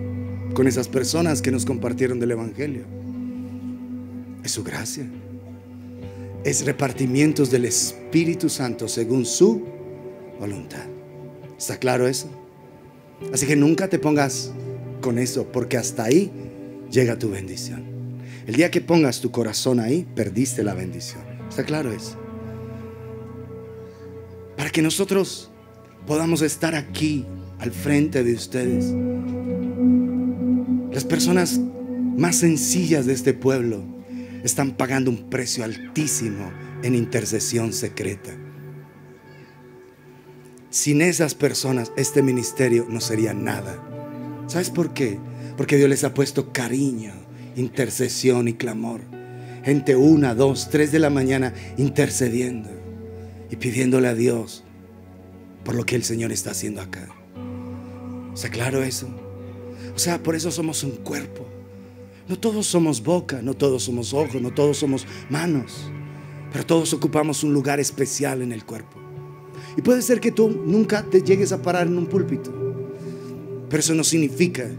con esas personas que nos compartieron del Evangelio. Es su gracia. Es repartimientos del Espíritu Santo según su voluntad. ¿Está claro eso? Así que nunca te pongas con eso, porque hasta ahí llega tu bendición. El día que pongas tu corazón ahí, perdiste la bendición. ¿Está claro eso? Para que nosotros podamos estar aquí al frente de ustedes, las personas más sencillas de este pueblo están pagando un precio altísimo en intercesión secreta. Sin esas personas, este ministerio no sería nada. ¿Sabes por qué? Porque Dios les ha puesto cariño, intercesión y clamor. Gente 1, 2, 3 de la mañana intercediendo y pidiéndole a Dios por lo que el Señor está haciendo acá. ¿Está claro eso? O sea, por eso somos un cuerpo. No todos somos boca, no todos somos ojos, no todos somos manos, pero todos ocupamos un lugar especial en el cuerpo. Y puede ser que tú nunca te llegues a parar en un púlpito, pero eso no significa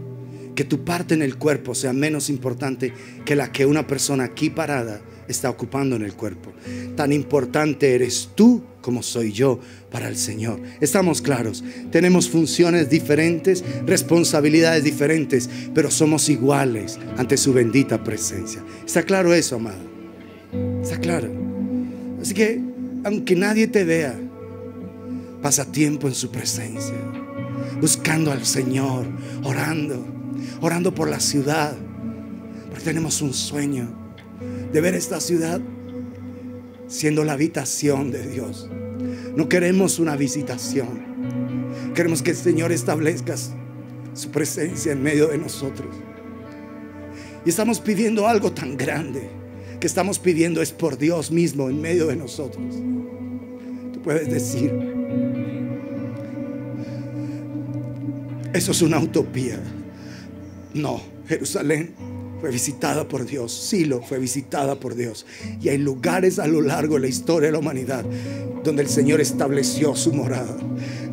que tu parte en el cuerpo sea menos importante que la que una persona aquí parada está ocupando en el cuerpo. Tan importante eres tú como soy yo para el Señor. Estamos claros, tenemos funciones diferentes, responsabilidades diferentes, pero somos iguales ante su bendita presencia. ¿Está claro eso, amado? ¿Está claro? Así que aunque nadie te vea, pasa tiempo en su presencia, buscando al Señor, orando por la ciudad, porque tenemos un sueño de ver esta ciudad siendo la habitación de Dios. No queremos una visitación, queremos que el Señor establezca su presencia en medio de nosotros. Y estamos pidiendo algo tan grande, que estamos pidiendo es por Dios mismo en medio de nosotros. Tú puedes decir, eso es una utopía. No, Jerusalén fue visitada por Dios, Silo fue visitada por Dios, y hay lugares a lo largo de la historia de la humanidad donde el Señor estableció su morada.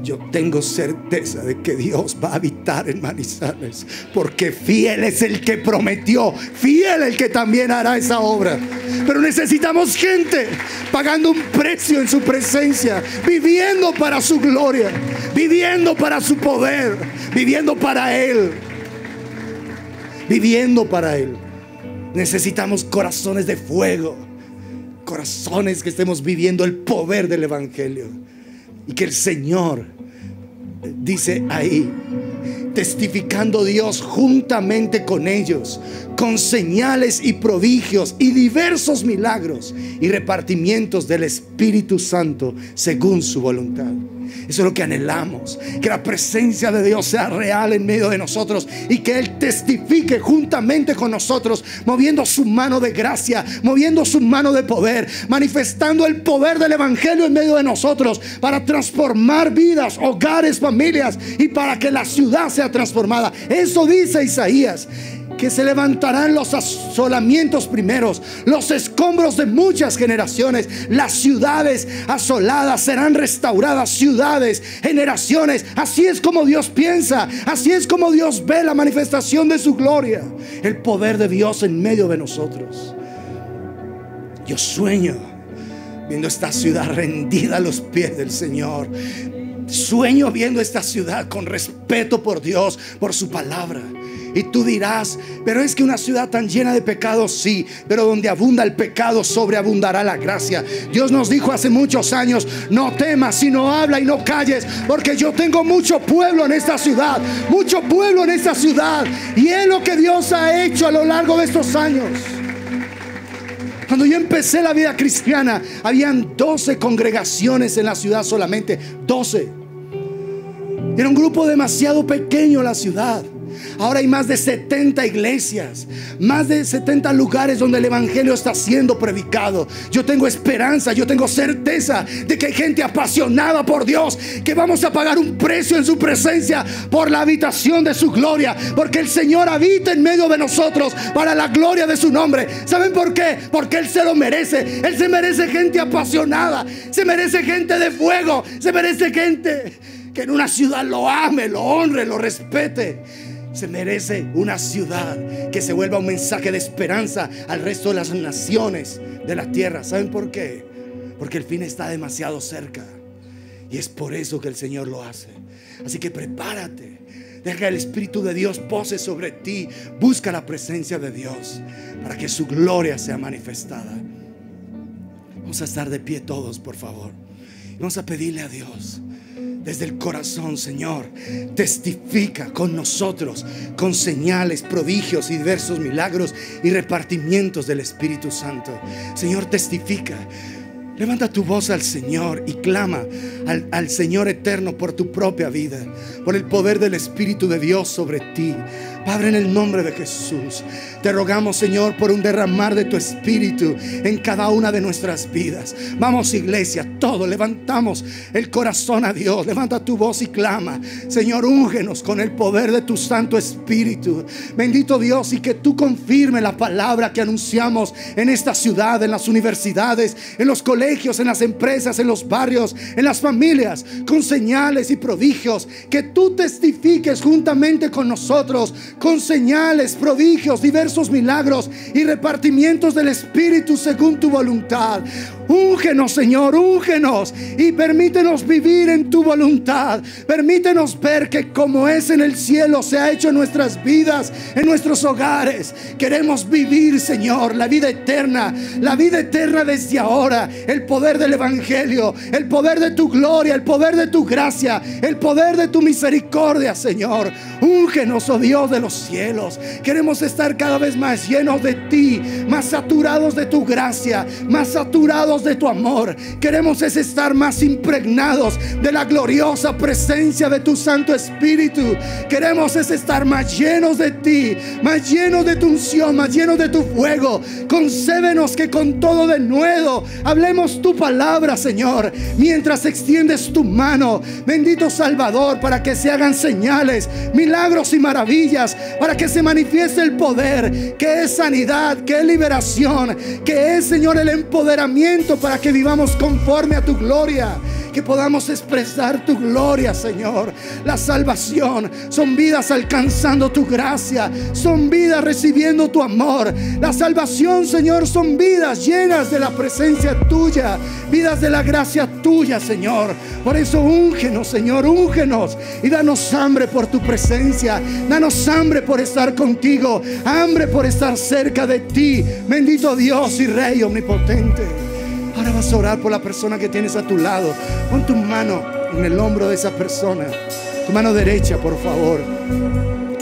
Yo tengo certeza de que Dios va a habitar en Manizales, porque fiel es el que prometió, fiel el que también hará esa obra. Pero necesitamos gente pagando un precio en su presencia, viviendo para su gloria, viviendo para su poder, viviendo para Él. Viviendo para Él. Necesitamos corazones de fuego, corazones que estemos viviendo el poder del Evangelio, y que el Señor dice ahí, testificando Dios juntamente con ellos, con señales y prodigios y diversos milagros y repartimientos del Espíritu Santo según su voluntad. Eso es lo que anhelamos, que la presencia de Dios sea real en medio de nosotros y que Él testifique juntamente con nosotros, moviendo su mano de gracia, moviendo su mano de poder, manifestando el poder del Evangelio en medio de nosotros para transformar vidas, hogares, familias, y para que la ciudad sea transformada. Eso dice Isaías, que se levantarán los asolamientos primeros, los escombros de muchas generaciones. Las ciudades asoladas serán restauradas, ciudades, generaciones. Así es como Dios piensa, así es como Dios ve la manifestación de su gloria, el poder de Dios en medio de nosotros. Yo sueño viendo esta ciudad rendida a los pies del Señor. Sueño viendo esta ciudad con respeto por Dios, por su palabra. Y tú dirás, pero es que una ciudad tan llena de pecados, sí, pero donde abunda el pecado, sobreabundará la gracia. Dios nos dijo hace muchos años: no temas, sino habla y no calles, porque yo tengo mucho pueblo en esta ciudad, mucho pueblo en esta ciudad. Y es lo que Dios ha hecho a lo largo de estos años. Cuando yo empecé la vida cristiana, habían 12 congregaciones en la ciudad solamente, 12. Era un grupo demasiado pequeño la ciudad. Ahora hay más de 70 iglesias, más de 70 lugares donde el evangelio está siendo predicado. Yo tengo esperanza, yo tengo certeza de que hay gente apasionada por Dios, que vamos a pagar un precio en su presencia por la habitación de su gloria, porque el Señor habita en medio de nosotros para la gloria de su nombre. ¿Saben por qué? Porque Él se lo merece. Él se merece gente apasionada, se merece gente de fuego, se merece gente que en una ciudad lo ame, lo honre, lo respete. Se merece una ciudad que se vuelva un mensaje de esperanza al resto de las naciones de la tierra. ¿Saben por qué? Porque el fin está demasiado cerca. Y es por eso que el Señor lo hace. Así que prepárate. Deja que el Espíritu de Dios pose sobre ti. Busca la presencia de Dios para que su gloria sea manifestada. Vamos a estar de pie todos, por favor. Vamos a pedirle a Dios desde el corazón: Señor, testifica con nosotros con señales, prodigios y diversos milagros y repartimientos del Espíritu Santo. Señor, testifica. Levanta tu voz al Señor y clama al Señor eterno por tu propia vida, por el poder del Espíritu de Dios sobre ti. Padre, en el nombre de Jesús, te rogamos, Señor, por un derramar de tu Espíritu en cada una de nuestras vidas. Vamos, iglesia, todos levantamos el corazón a Dios. Levanta tu voz y clama: Señor, úngenos con el poder de tu Santo Espíritu. Bendito Dios, y que tú confirme la palabra que anunciamos en esta ciudad, en las universidades, en los colegios, en las empresas, en los barrios, en las familias, con señales y prodigios. Que tú testifiques juntamente con nosotros con señales, prodigios, diversos milagros y repartimientos del Espíritu según tu voluntad. Úngenos, Señor, úngenos y permítenos vivir en tu voluntad. Permítenos ver que como es en el cielo se ha hecho en nuestras vidas, en nuestros hogares. Queremos vivir, Señor, la vida eterna desde ahora. El poder del Evangelio, el poder de tu gloria, el poder de tu gracia, el poder de tu misericordia, Señor. Úngenos, oh Dios de los cielos. Queremos estar cada vez más llenos de ti, más saturados de tu gracia, más saturados de tu amor. Queremos estar más impregnados de la gloriosa presencia de tu Santo Espíritu. Queremos estar más llenos de ti, más llenos de tu unción, más llenos de tu fuego. Concédenos que con todo denuedo hablemos tu palabra, Señor, mientras extiendes tu mano, bendito Salvador, para que se hagan señales, milagros y maravillas, para que se manifieste el poder, que es sanidad, que es liberación, que es, Señor, el empoderamiento para que vivamos conforme a tu gloria. Que podamos expresar tu gloria, Señor. La salvación son vidas alcanzando tu gracia, son vidas recibiendo tu amor. La salvación, Señor, son vidas llenas de la presencia tuya, vidas de la gracia tuya, Señor. Por eso úngenos, Señor, úngenos y danos hambre por tu presencia. Danos hambre por estar contigo, hambre por estar cerca de ti, bendito Dios y Rey omnipotente. Ahora vas a orar por la persona que tienes a tu lado. Pon tu mano en el hombro de esa persona, tu mano derecha, por favor,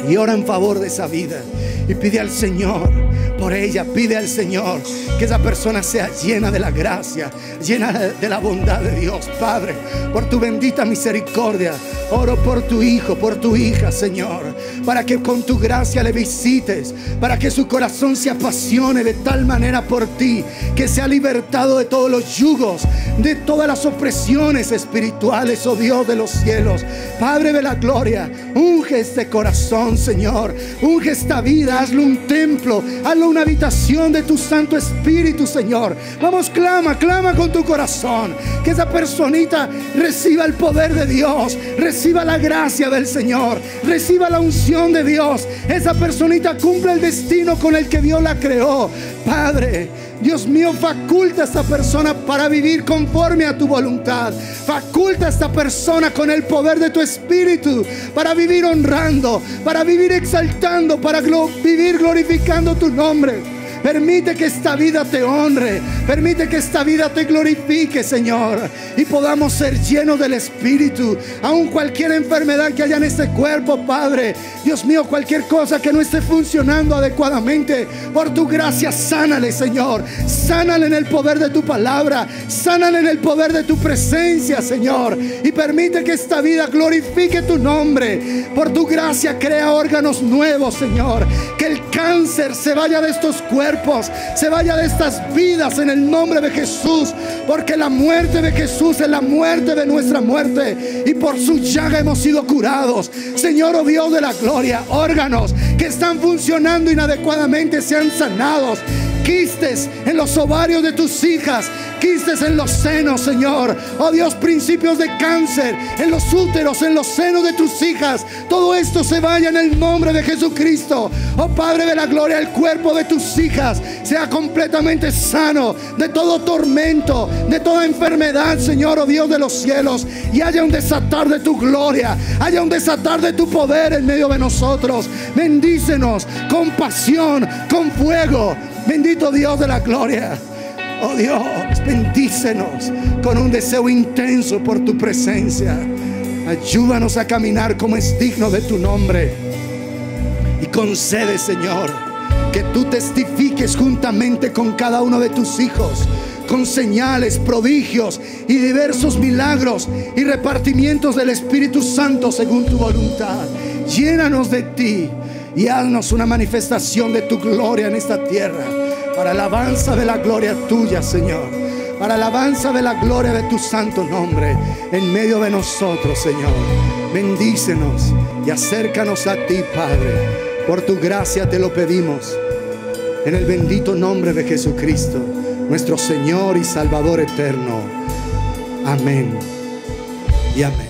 y ora en favor de esa vida y pide al Señor por ella. Pide al Señor que esa persona sea llena de la gracia, llena de la bondad de Dios. Padre, por tu bendita misericordia, oro por tu hijo, por tu hija, Señor, para que con tu gracia le visites, para que su corazón se apasione de tal manera por ti, que sea libertado de todos los yugos, de todas las opresiones espirituales, oh Dios de los cielos. Padre de la gloria, unge este corazón, Señor. Unge esta vida, hazlo un templo, hazlo una habitación de tu Santo Espíritu, Señor. Vamos, clama con tu corazón. Que esa personita reciba el poder de Dios, reciba la gracia del Señor, reciba la unción de Dios. Esa personita cumple el destino con el que Dios la creó. Padre, Dios mío, faculta a esta persona para vivir conforme a tu voluntad. Faculta a esta persona con el poder de tu Espíritu para vivir honrando, para vivir exaltando, para vivir glorificando tu nombre. Permite que esta vida te honre, permite que esta vida te glorifique, Señor, y podamos ser llenos del Espíritu. Aun cualquier enfermedad que haya en este cuerpo, Padre, Dios mío, cualquier cosa que no esté funcionando adecuadamente, por tu gracia sánale, Señor. Sánale en el poder de tu palabra, sánale en el poder de tu presencia, Señor, y permite que esta vida glorifique tu nombre. Por tu gracia crea órganos nuevos, Señor. Que el cáncer se vaya de estos cuerpos, se vaya de estas vidas en el nombre de Jesús, porque la muerte de Jesús es la muerte de nuestra muerte, y por su llaga hemos sido curados. Señor, oh Dios de la gloria, órganos que están funcionando inadecuadamente sean sanados. Quistes en los ovarios de tus hijas, quistes en los senos, Señor, oh Dios, principios de cáncer en los úteros, en los senos de tus hijas, todo esto se vaya en el nombre de Jesucristo. Oh Padre de la gloria, el cuerpo de tus hijas sea completamente sano de todo tormento, de toda enfermedad, Señor, oh Dios de los cielos, y haya un desatar de tu gloria, haya un desatar de tu poder en medio de nosotros. Bendícenos con pasión, con fuego. Bendito Dios de la gloria. Oh Dios, bendícenos con un deseo intenso por tu presencia. Ayúdanos a caminar como es digno de tu nombre. Y concede, Señor, que tú testifiques juntamente con cada uno de tus hijos, con señales, prodigios y diversos milagros y repartimientos del Espíritu Santo según tu voluntad. Llénanos de ti y haznos una manifestación de tu gloria en esta tierra, para alabanza de la gloria tuya, Señor, para alabanza de la gloria de tu santo nombre en medio de nosotros, Señor. Bendícenos y acércanos a ti, Padre. Por tu gracia te lo pedimos, en el bendito nombre de Jesucristo, nuestro Señor y Salvador eterno. Amén y amén.